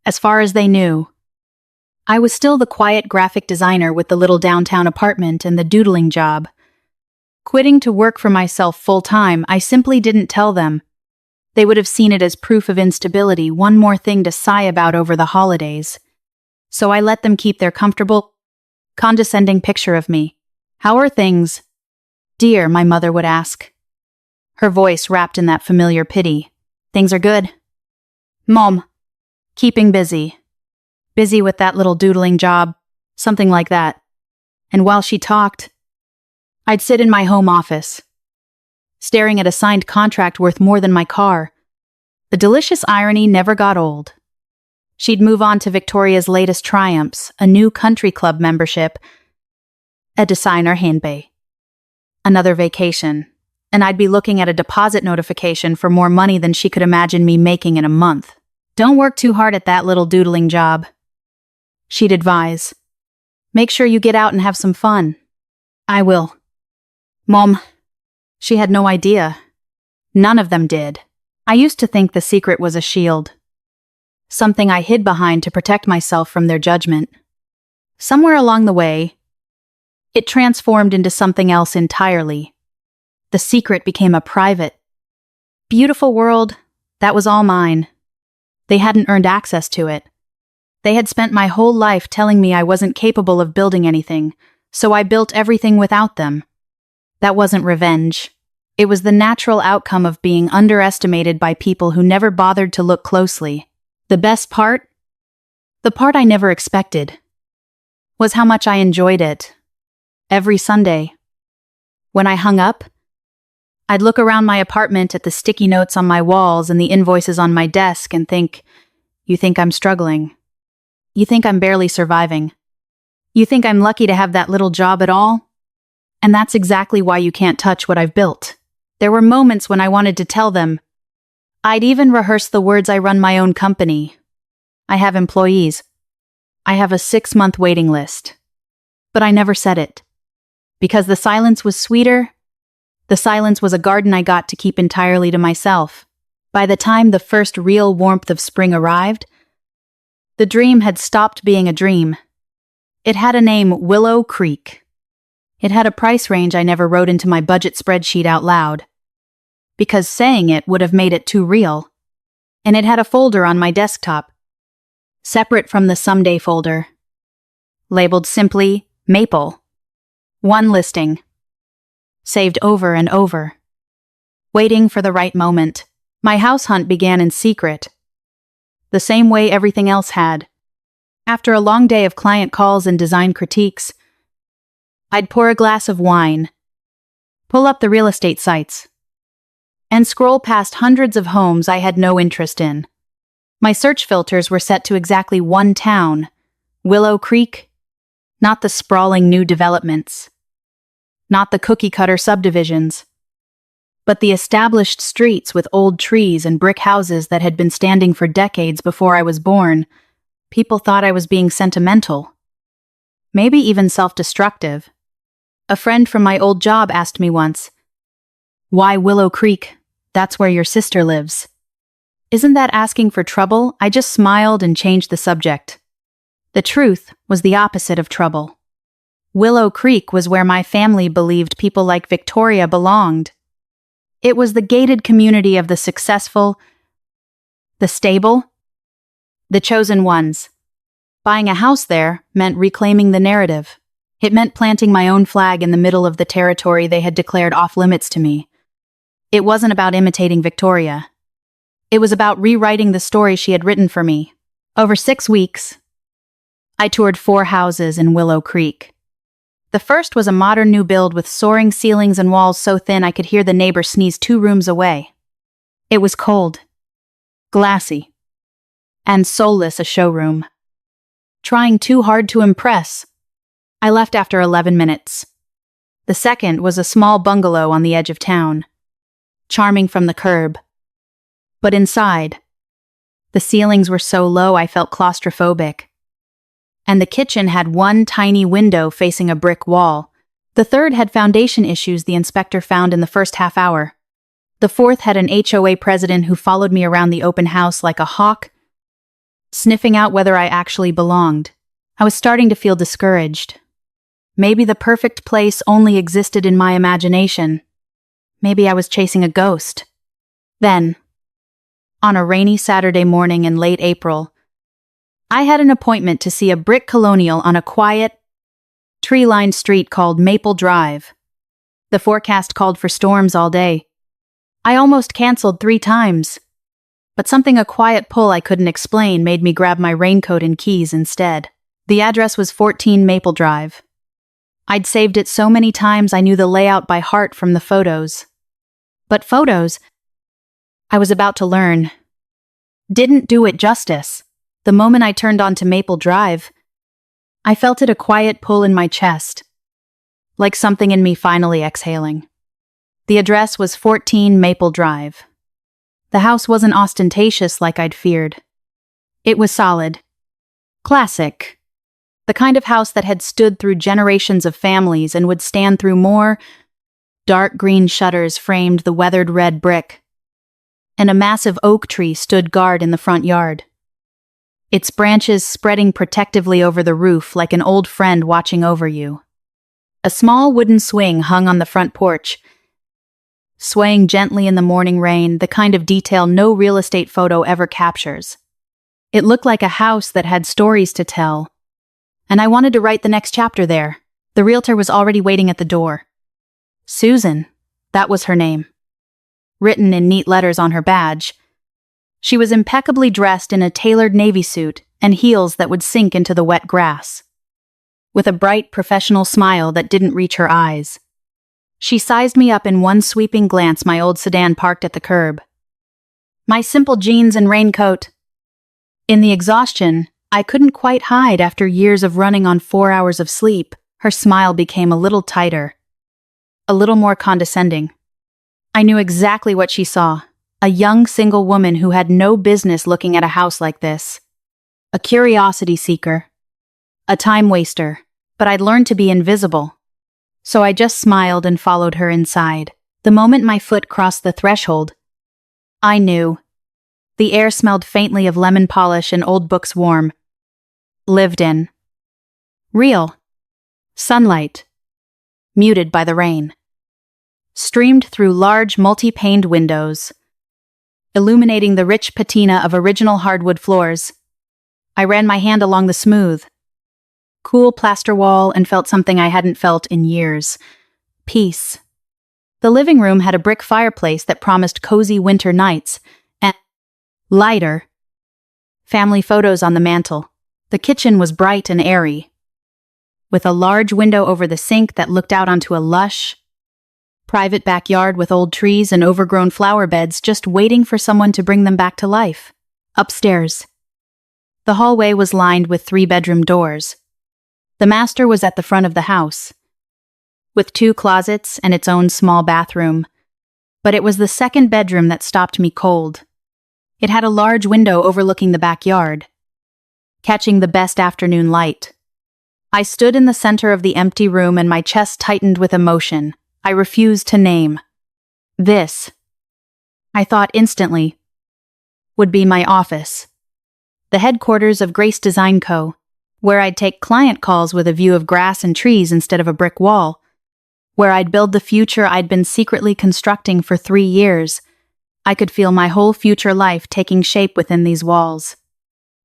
As far as they knew, I was still the quiet graphic designer with the little downtown apartment and the doodling job. Quitting to work for myself full-time, I simply didn't tell them. They would have seen it as proof of instability, one more thing to sigh about over the holidays. So I let them keep their comfortable, condescending picture of me. "How are things, dear?" my mother would ask. Her voice wrapped in that familiar pity. "Things are good, Mom. Keeping busy. Busy with that little doodling job," something like that. And while she talked, I'd sit in my home office, staring at a signed contract worth more than my car. The delicious irony never got old. She'd move on to Victoria's latest triumphs, a new country club membership, a designer handbag, another vacation, and I'd be looking at a deposit notification for more money than she could imagine me making in a month. "Don't work too hard at that little doodling job," she'd advise. "Make sure you get out and have some fun." "I will, Mom." She had no idea. None of them did. I used to think the secret was a shield, something I hid behind to protect myself from their judgment. Somewhere along the way, it transformed into something else entirely. The secret became a private, beautiful world that was all mine. They hadn't earned access to it. They had spent my whole life telling me I wasn't capable of building anything, so I built everything without them. That wasn't revenge. It was the natural outcome of being underestimated by people who never bothered to look closely. The best part? The part I never expected, was how much I enjoyed it. Every Sunday, when I hung up, I'd look around my apartment at the sticky notes on my walls and the invoices on my desk and think, "You think I'm struggling. You think I'm barely surviving. You think I'm lucky to have that little job at all? And that's exactly why you can't touch what I've built." There were moments when I wanted to tell them. I'd even rehearse the words, "I run my own company. I have employees. I have a 6-month waiting list." But I never said it. Because the silence was sweeter. The silence was a garden I got to keep entirely to myself. By the time the first real warmth of spring arrived, the dream had stopped being a dream. It had a name, Willow Creek. It had a price range I never wrote into my budget spreadsheet out loud, because saying it would have made it too real. And it had a folder on my desktop, separate from the someday folder, labeled simply Maple. One listing, saved over and over, waiting for the right moment. My house hunt began in secret, the same way everything else had. After a long day of client calls and design critiques, I'd pour a glass of wine, pull up the real estate sites, and scroll past hundreds of homes I had no interest in. My search filters were set to exactly one town, Willow Creek, not the sprawling new developments, not the cookie-cutter subdivisions, but the established streets with old trees and brick houses that had been standing for decades before I was born. People thought I was being sentimental, maybe even self-destructive. A friend from my old job asked me once, "Why Willow Creek? That's where your sister lives." Isn't that asking for trouble? I just smiled and changed the subject. The truth was the opposite of trouble. Willow Creek was where my family believed people like Victoria belonged. It was the gated community of the successful, the stable, the chosen ones. Buying a house there meant reclaiming the narrative. It meant planting my own flag in the middle of the territory they had declared off-limits to me. It wasn't about imitating Victoria. It was about rewriting the story she had written for me. Over 6 weeks, I toured 4 houses in Willow Creek. The first was a modern new build with soaring ceilings and walls so thin I could hear the neighbor sneeze 2 rooms away. It was cold, glassy, and soulless a showroom. Trying too hard to impress, I left after 11 minutes. The second was a small bungalow on the edge of town, charming from the curb. But inside, the ceilings were so low I felt claustrophobic. And the kitchen had one tiny window facing a brick wall. The third had foundation issues the inspector found in the first half hour. The fourth had an HOA president who followed me around the open house like a hawk, sniffing out whether I actually belonged. I was starting to feel discouraged. Maybe the perfect place only existed in my imagination. Maybe I was chasing a ghost. Then, on a rainy Saturday morning in late April, I had an appointment to see a brick colonial on a quiet, tree-lined street called Maple Drive. The forecast called for storms all day. I almost canceled 3 times, but something a quiet pull I couldn't explain made me grab my raincoat and keys instead. The address was 14 Maple Drive. I'd saved it so many times I knew the layout by heart from the photos. But photos, I was about to learn, didn't do it justice. The moment I turned onto Maple Drive, I felt it a quiet pull in my chest, like something in me finally exhaling. The address was 14 Maple Drive. The house wasn't ostentatious like I'd feared. It was solid. Classic. The kind of house that had stood through generations of families and would stand through more. Dark green shutters framed the weathered red brick, and a massive oak tree stood guard in the front yard, its branches spreading protectively over the roof like an old friend watching over you. A small wooden swing hung on the front porch, swaying gently in the morning rain, the kind of detail no real estate photo ever captures. It looked like a house that had stories to tell, and I wanted to write the next chapter there. The realtor was already waiting at the door. Susan, that was her name. Written in neat letters on her badge. She was impeccably dressed in a tailored navy suit and heels that would sink into the wet grass, with a bright, professional smile that didn't reach her eyes. She sized me up in one sweeping glance my old sedan parked at the curb. My simple jeans and raincoat. In the exhaustion I couldn't quite hide after years of running on 4 hours of sleep, her smile became a little tighter, a little more condescending. I knew exactly what she saw. A young single woman who had no business looking at a house like this. A curiosity seeker. A time waster. But I'd learned to be invisible. So I just smiled and followed her inside. The moment my foot crossed the threshold, I knew. The air smelled faintly of lemon polish and old books warm. Lived in. Real. Sunlight. Muted by the rain. Streamed through large multi-paned windows, illuminating the rich patina of original hardwood floors. I ran my hand along the smooth, cool plaster wall and felt something I hadn't felt in years. Peace. The living room had a brick fireplace that promised cozy winter nights, and lighter. Family photos on the mantel. The kitchen was bright and airy, with a large window over the sink that looked out onto a lush, private backyard with old trees and overgrown flower beds just waiting for someone to bring them back to life. Upstairs. The hallway was lined with 3-bedroom doors. The master was at the front of the house, with 2 closets and its own small bathroom. But it was the second bedroom that stopped me cold. It had a large window overlooking the backyard, catching the best afternoon light. I stood in the center of the empty room and my chest tightened with emotion. I refused to name. This, I thought instantly, would be my office. The headquarters of Grace Design Co., where I'd take client calls with a view of grass and trees instead of a brick wall, where I'd build the future I'd been secretly constructing for 3 years. I could feel my whole future life taking shape within these walls.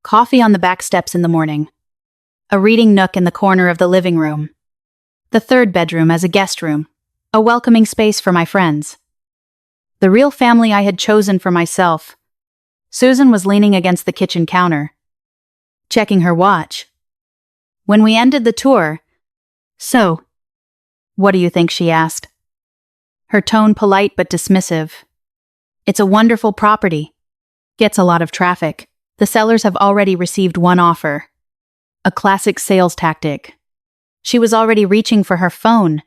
Coffee on the back steps in the morning. A reading nook in the corner of the living room. The 3rd bedroom as a guest room. A welcoming space for my friends. The real family I had chosen for myself. Susan was leaning against the kitchen counter, checking her watch. When we ended the tour, "So, what do you think?" she asked. Her tone polite but dismissive. "It's a wonderful property. Gets a lot of traffic. The sellers have already received 1 offer. A classic sales tactic." She was already reaching for her phone,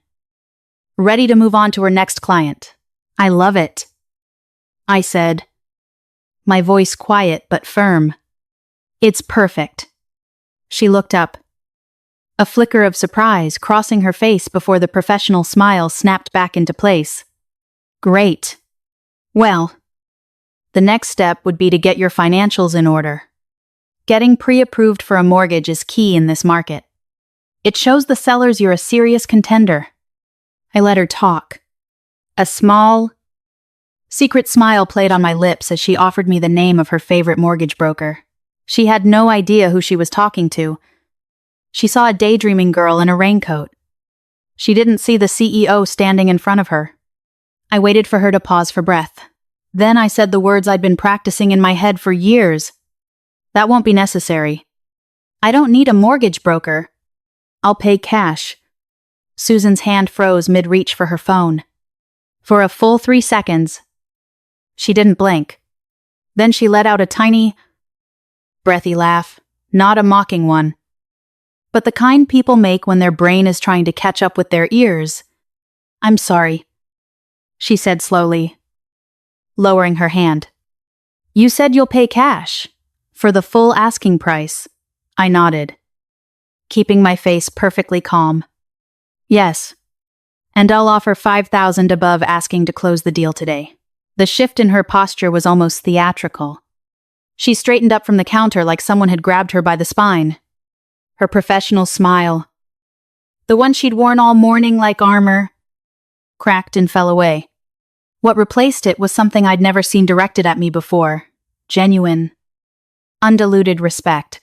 ready to move on to her next client. "I love it," I said, my voice quiet but firm. "It's perfect." She looked up, a flicker of surprise crossing her face before the professional smile snapped back into place. "Great. Well, the next step would be to get your financials in order. Getting pre-approved for a mortgage is key in this market. It shows the sellers you're a serious contender. I let her talk. A small, secret smile played on my lips as she offered me the name of her favorite mortgage broker. She had no idea who she was talking to. She saw a daydreaming girl in a raincoat. She didn't see the CEO standing in front of her. I waited for her to pause for breath. Then I said the words I'd been practicing in my head for years. That won't be necessary. I don't need a mortgage broker. I'll pay cash. Susan's hand froze mid-reach for her phone. For a full 3 seconds, she didn't blink. Then she let out a tiny, breathy laugh, not a mocking one, but the kind people make when their brain is trying to catch up with their ears. "I'm sorry," she said slowly, lowering her hand. "You said you'll pay cash, for the full asking price." I nodded, keeping my face perfectly calm. "Yes, and I'll offer $5,000 above asking to close the deal today." The shift in her posture was almost theatrical. She straightened up from the counter like someone had grabbed her by the spine. Her professional smile, the one she'd worn all morning like armor, cracked and fell away. What replaced it was something I'd never seen directed at me before. Genuine, undiluted respect.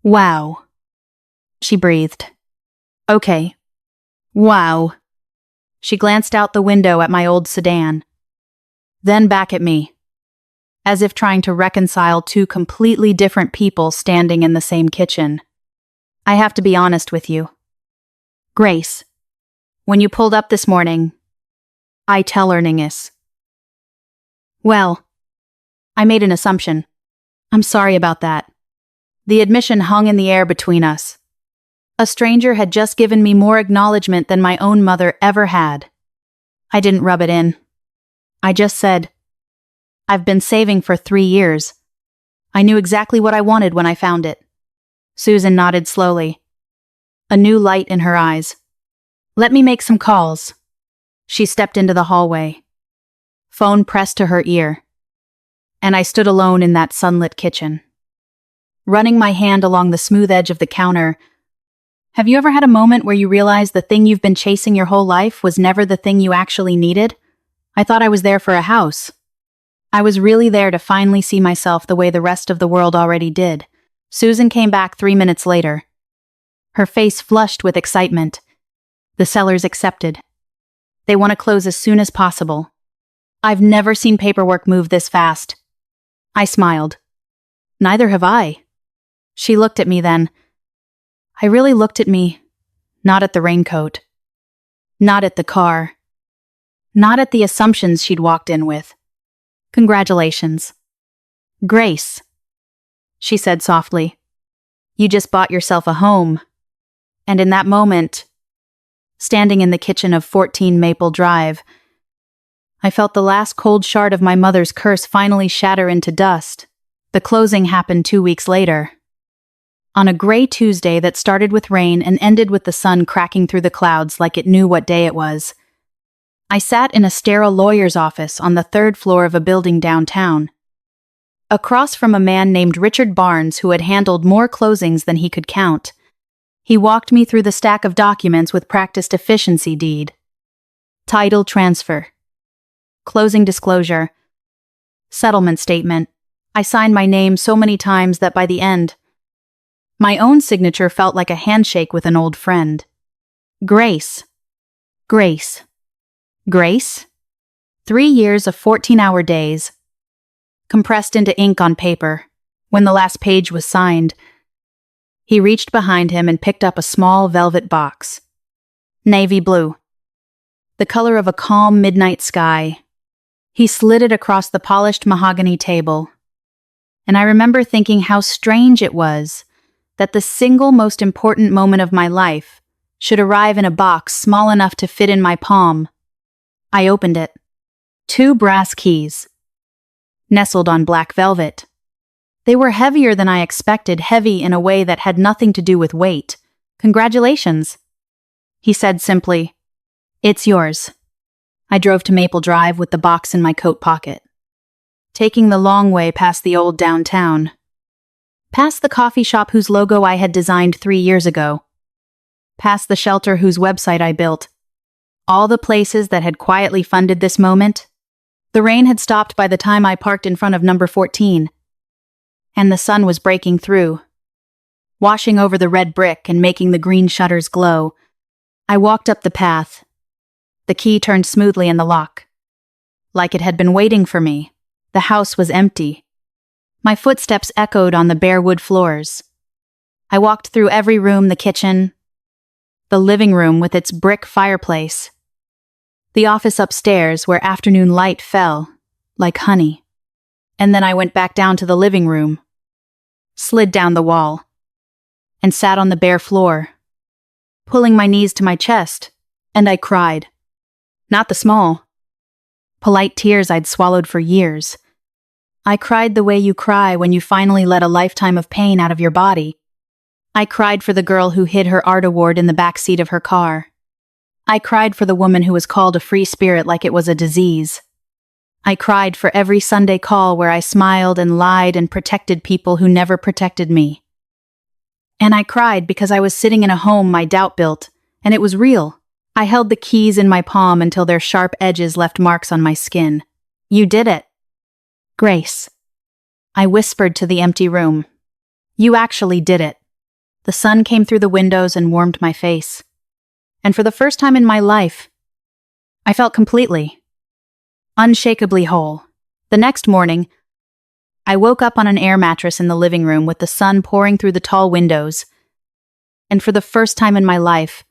"Wow," she breathed. "Okay. Wow." She glanced out the window at my old sedan, then back at me, as if trying to reconcile two completely different people standing in the same kitchen. "I have to be honest with you. Grace, when you pulled up this morning, I tellerningus. Well, I made an assumption. I'm sorry about that." The admission hung in the air between us. A stranger had just given me more acknowledgement than my own mother ever had. I didn't rub it in. I just said, "I've been saving for 3 years. I knew exactly what I wanted when I found it." Susan nodded slowly, a new light in her eyes. "Let me make some calls." She stepped into the hallway, phone pressed to her ear, and I stood alone in that sunlit kitchen, running my hand along the smooth edge of the counter. Have you ever had a moment where you realize the thing you've been chasing your whole life was never the thing you actually needed? I thought I was there for a house. I was really there to finally see myself the way the rest of the world already did. Susan came back 3 minutes later, her face flushed with excitement. "The sellers accepted. They want to close as soon as possible. I've never seen paperwork move this fast." I smiled. "Neither have I." She looked at me then. I really looked at me, not at the raincoat, not at the car, not at the assumptions she'd walked in with. "Congratulations. Grace," she said softly. "You just bought yourself a home." And in that moment, standing in the kitchen of 14 Maple Drive, I felt the last cold shard of my mother's curse finally shatter into dust. The closing happened 2 weeks later, on a gray Tuesday that started with rain and ended with the sun cracking through the clouds like it knew what day it was. I sat in a sterile lawyer's office on the 3rd floor of a building downtown, across from a man named Richard Barnes who had handled more closings than he could count. He walked me through the stack of documents with practiced efficiency: deed, title transfer, closing disclosure, settlement statement. I signed my name so many times that by the end, my own signature felt like a handshake with an old friend. Grace. Grace. Grace? 3 years of 14-hour days, compressed into ink on paper. When the last page was signed, he reached behind him and picked up a small velvet box. Navy blue, the color of a calm midnight sky. He slid it across the polished mahogany table, and I remember thinking how strange it was that the single most important moment of my life should arrive in a box small enough to fit in my palm. I opened it. 2 brass keys, nestled on black velvet. They were heavier than I expected, heavy in a way that had nothing to do with weight. "Congratulations," he said simply. "It's yours." I drove to Maple Drive with the box in my coat pocket, taking the long way past the old downtown. Past the coffee shop whose logo I had designed 3 years ago. Past the shelter whose website I built. All the places that had quietly funded this moment. The rain had stopped by the time I parked in front of number 14. And the sun was breaking through, washing over the red brick and making the green shutters glow. I walked up the path. The key turned smoothly in the lock. Like it had been waiting for me. The house was empty. My footsteps echoed on the bare wood floors. I walked through every room, the kitchen, the living room with its brick fireplace, the office upstairs where afternoon light fell, like honey. And then I went back down to the living room, slid down the wall, and sat on the bare floor, pulling my knees to my chest, and I cried. Not the small, polite tears I'd swallowed for years. I cried the way you cry when you finally let a lifetime of pain out of your body. I cried for the girl who hid her art award in the back seat of her car. I cried for the woman who was called a free spirit like it was a disease. I cried for every Sunday call where I smiled and lied and protected people who never protected me. And I cried because I was sitting in a home my doubt built, and it was real. I held the keys in my palm until their sharp edges left marks on my skin. You did it. Grace. I whispered to the empty room. You actually did it. The sun came through the windows and warmed my face. And for the first time in my life, I felt completely, unshakably whole. The next morning, I woke up on an air mattress in the living room with the sun pouring through the tall windows. And for the first time in my life,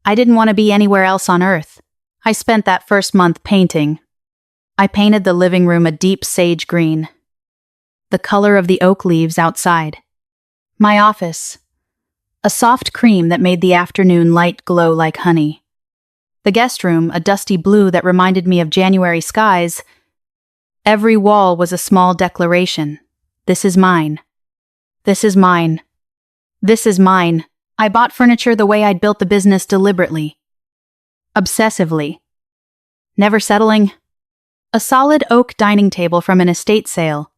I didn't want to be anywhere else on earth. I spent that first month painting. I painted the living room a deep sage green, the color of the oak leaves outside. My office, a soft cream that made the afternoon light glow like honey. The guest room, a dusty blue that reminded me of January skies. Every wall was a small declaration. This is mine. This is mine. This is mine. I bought furniture the way I'd built the business deliberately. Obsessively. Never settling. A solid oak dining table from an estate sale.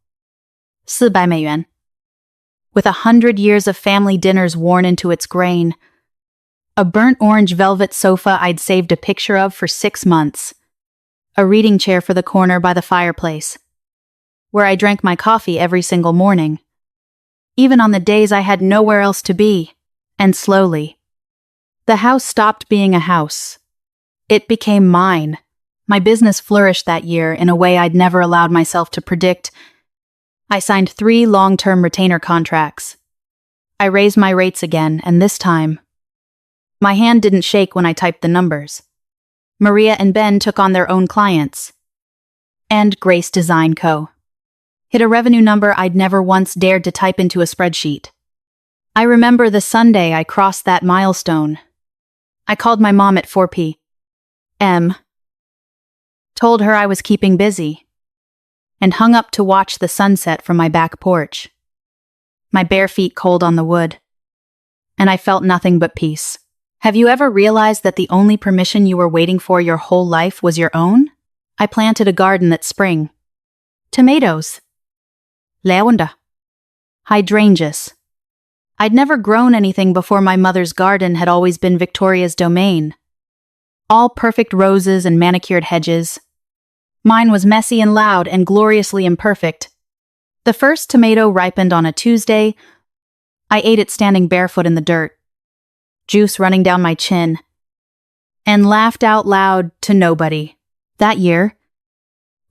400美元. With 100 years of family dinners worn into its grain. A burnt orange velvet sofa I'd saved a picture of for 6 months. A reading chair for the corner by the fireplace, where I drank my coffee every single morning. Even on the days I had nowhere else to be. And slowly, the house stopped being a house. It became mine. My business flourished that year in a way I'd never allowed myself to predict. I signed 3 long-term retainer contracts. I raised my rates again, and this time, my hand didn't shake when I typed the numbers. Maria and Ben took on their own clients. And Grace Design Co. hit a revenue number I'd never once dared to type into a spreadsheet. I remember the Sunday I crossed that milestone. I called my mom at 4 p.m., told her I was keeping busy, and hung up to watch the sunset from my back porch. My bare feet cold on the wood. And I felt nothing but peace. Have you ever realized that the only permission you were waiting for your whole life was your own? I planted a garden that spring. Tomatoes. Lavender. Hydrangeas. I'd never grown anything before my mother's garden had always been Victoria's domain. All perfect roses and manicured hedges. Mine was messy and loud and gloriously imperfect. The first tomato ripened on a Tuesday. I ate it standing barefoot in the dirt, juice running down my chin, and laughed out loud to nobody. That year,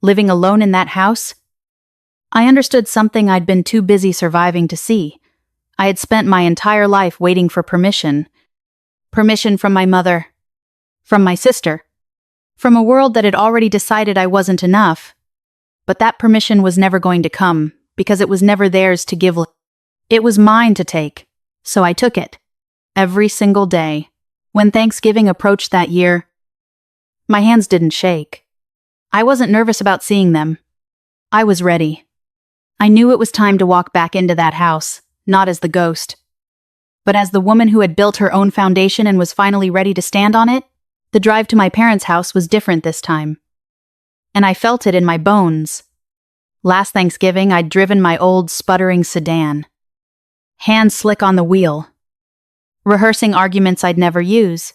living alone in that house, I understood something I'd been too busy surviving to see. I had spent my entire life waiting for permission. Permission from my mother, from my sister, from a world that had already decided I wasn't enough. But that permission was never going to come, because it was never theirs to give. It was mine to take, so I took it. Every single day. When Thanksgiving approached that year, my hands didn't shake. I wasn't nervous about seeing them. I was ready. I knew it was time to walk back into that house, not as the ghost, but as the woman who had built her own foundation and was finally ready to stand on it. The drive to my parents' house was different this time, and I felt it in my bones. Last Thanksgiving, I'd driven my old, sputtering sedan. hands slick on the wheel, rehearsing arguments I'd never use.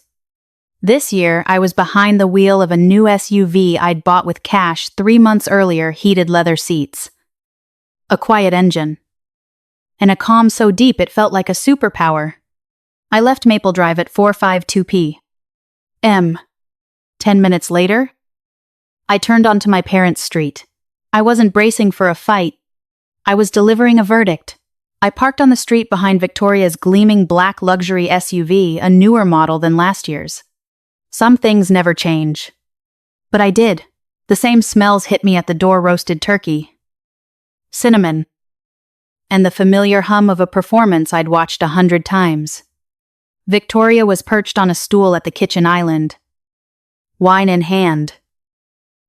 This year, I was behind the wheel of a new SUV I'd bought with cash 3 months earlier, heated leather seats, a quiet engine, and a calm so deep it felt like a superpower. I left Maple Drive at 4:52 p.m. 10 minutes later, I turned onto my parents' street. I wasn't bracing for a fight. I was delivering a verdict. I parked on the street behind Victoria's gleaming black luxury SUV, a newer model than last year's. Some things never change. But I did. The same smells hit me at the door: roasted turkey, cinnamon, and the familiar hum of a performance I'd watched 100 times. Victoria was perched on a stool at the kitchen island, wine in hand,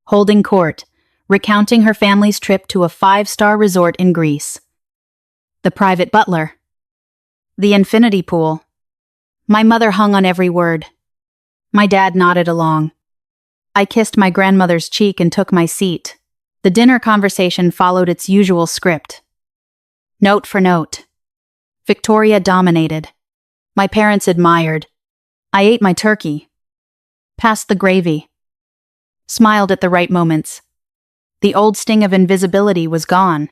holding court, recounting her family's trip to a 5-star resort in Greece. The private butler, the infinity pool. My mother hung on every word. My dad nodded along. I kissed my grandmother's cheek and took my seat. The dinner conversation followed its usual script. Note for note. Victoria dominated. My parents admired. I ate my turkey, passed the gravy, smiled at the right moments. The old sting of invisibility was gone.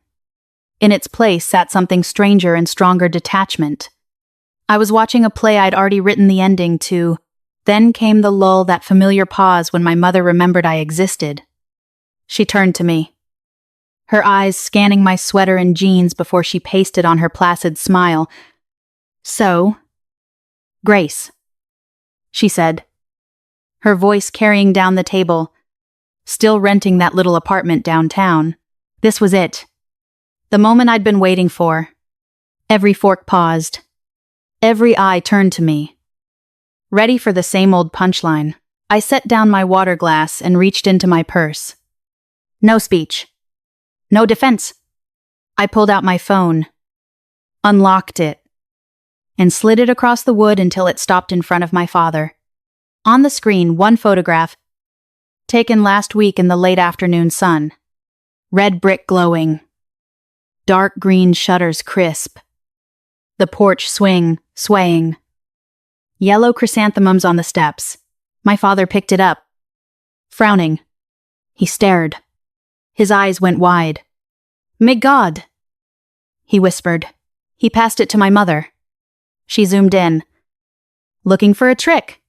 In its place sat something stranger and stronger: detachment. I was watching a play I'd already written the ending to. Then came the lull, that familiar pause when my mother remembered I existed. She turned to me, her eyes scanning my sweater and jeans before she pasted on her placid smile. "So, Grace," she said, her voice carrying down the table. Still renting that little apartment downtown. This was it. The moment I'd been waiting for. Every fork paused. Every eye turned to me, ready for the same old punchline. I set down my water glass and reached into my purse. No speech. No defense. I pulled out my phone, unlocked it, and slid it across the wood until it stopped in front of my father. On the screen, one photograph, taken last week in the late afternoon sun. Red brick glowing, dark green shutters crisp, the porch swaying. Yellow chrysanthemums on the steps. My father picked it up, frowning. He stared. His eyes went wide. "May God," he whispered. He passed it to my mother. She zoomed in. "Looking for a trick."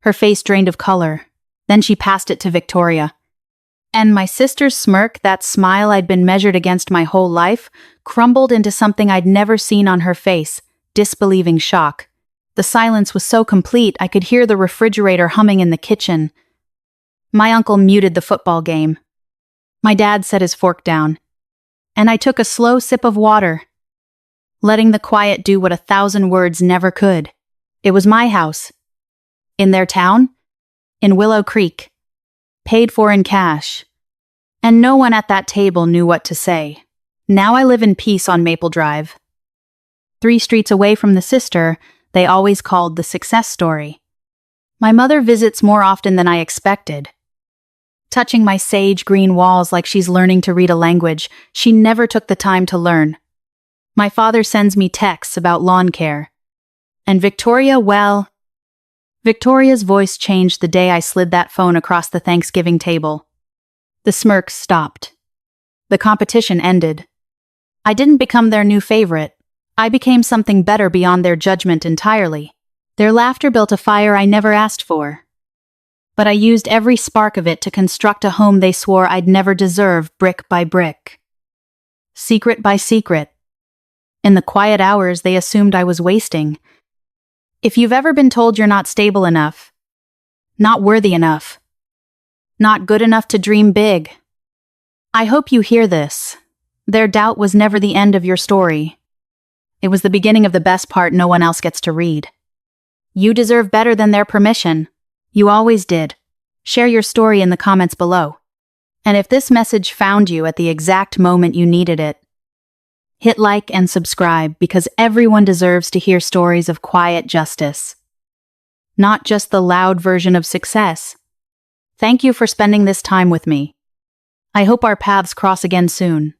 Her face drained of color. Then she passed it to Victoria. And my sister's smirk, that smile I'd been measured against my whole life, crumbled into something I'd never seen on her face: disbelieving shock. The silence was so complete I could hear the refrigerator humming in the kitchen. My uncle muted the football game. My dad set his fork down. And I took a slow sip of water, letting the quiet do what 1,000 words never could. It was my house. In their town, in Willow Creek, paid for in cash. And no one at that table knew what to say. Now I live in peace on Maple Drive. 3 streets away from the sister they always called the success story. My mother visits more often than I expected, touching my sage green walls like she's learning to read a language she never took the time to learn. My father sends me texts about lawn care. And Victoria, well, Victoria's voice changed the day I slid that phone across the Thanksgiving table. The smirks stopped. The competition ended. I didn't become their new favorite. I became something better beyond their judgment entirely. Their laughter built a fire I never asked for. But I used every spark of it to construct a home they swore I'd never deserve, brick by brick. Secret by secret. In the quiet hours they assumed I was wasting. If you've ever been told you're not stable enough, not worthy enough, not good enough to dream big, I hope you hear this. Their doubt was never the end of your story. It was the beginning of the best part no one else gets to read. You deserve better than their permission. You always did. Share your story in the comments below. And if this message found you at the exact moment you needed it, hit like and subscribe, because everyone deserves to hear stories of quiet justice, not just the loud version of success. Thank you for spending this time with me. I hope our paths cross again soon.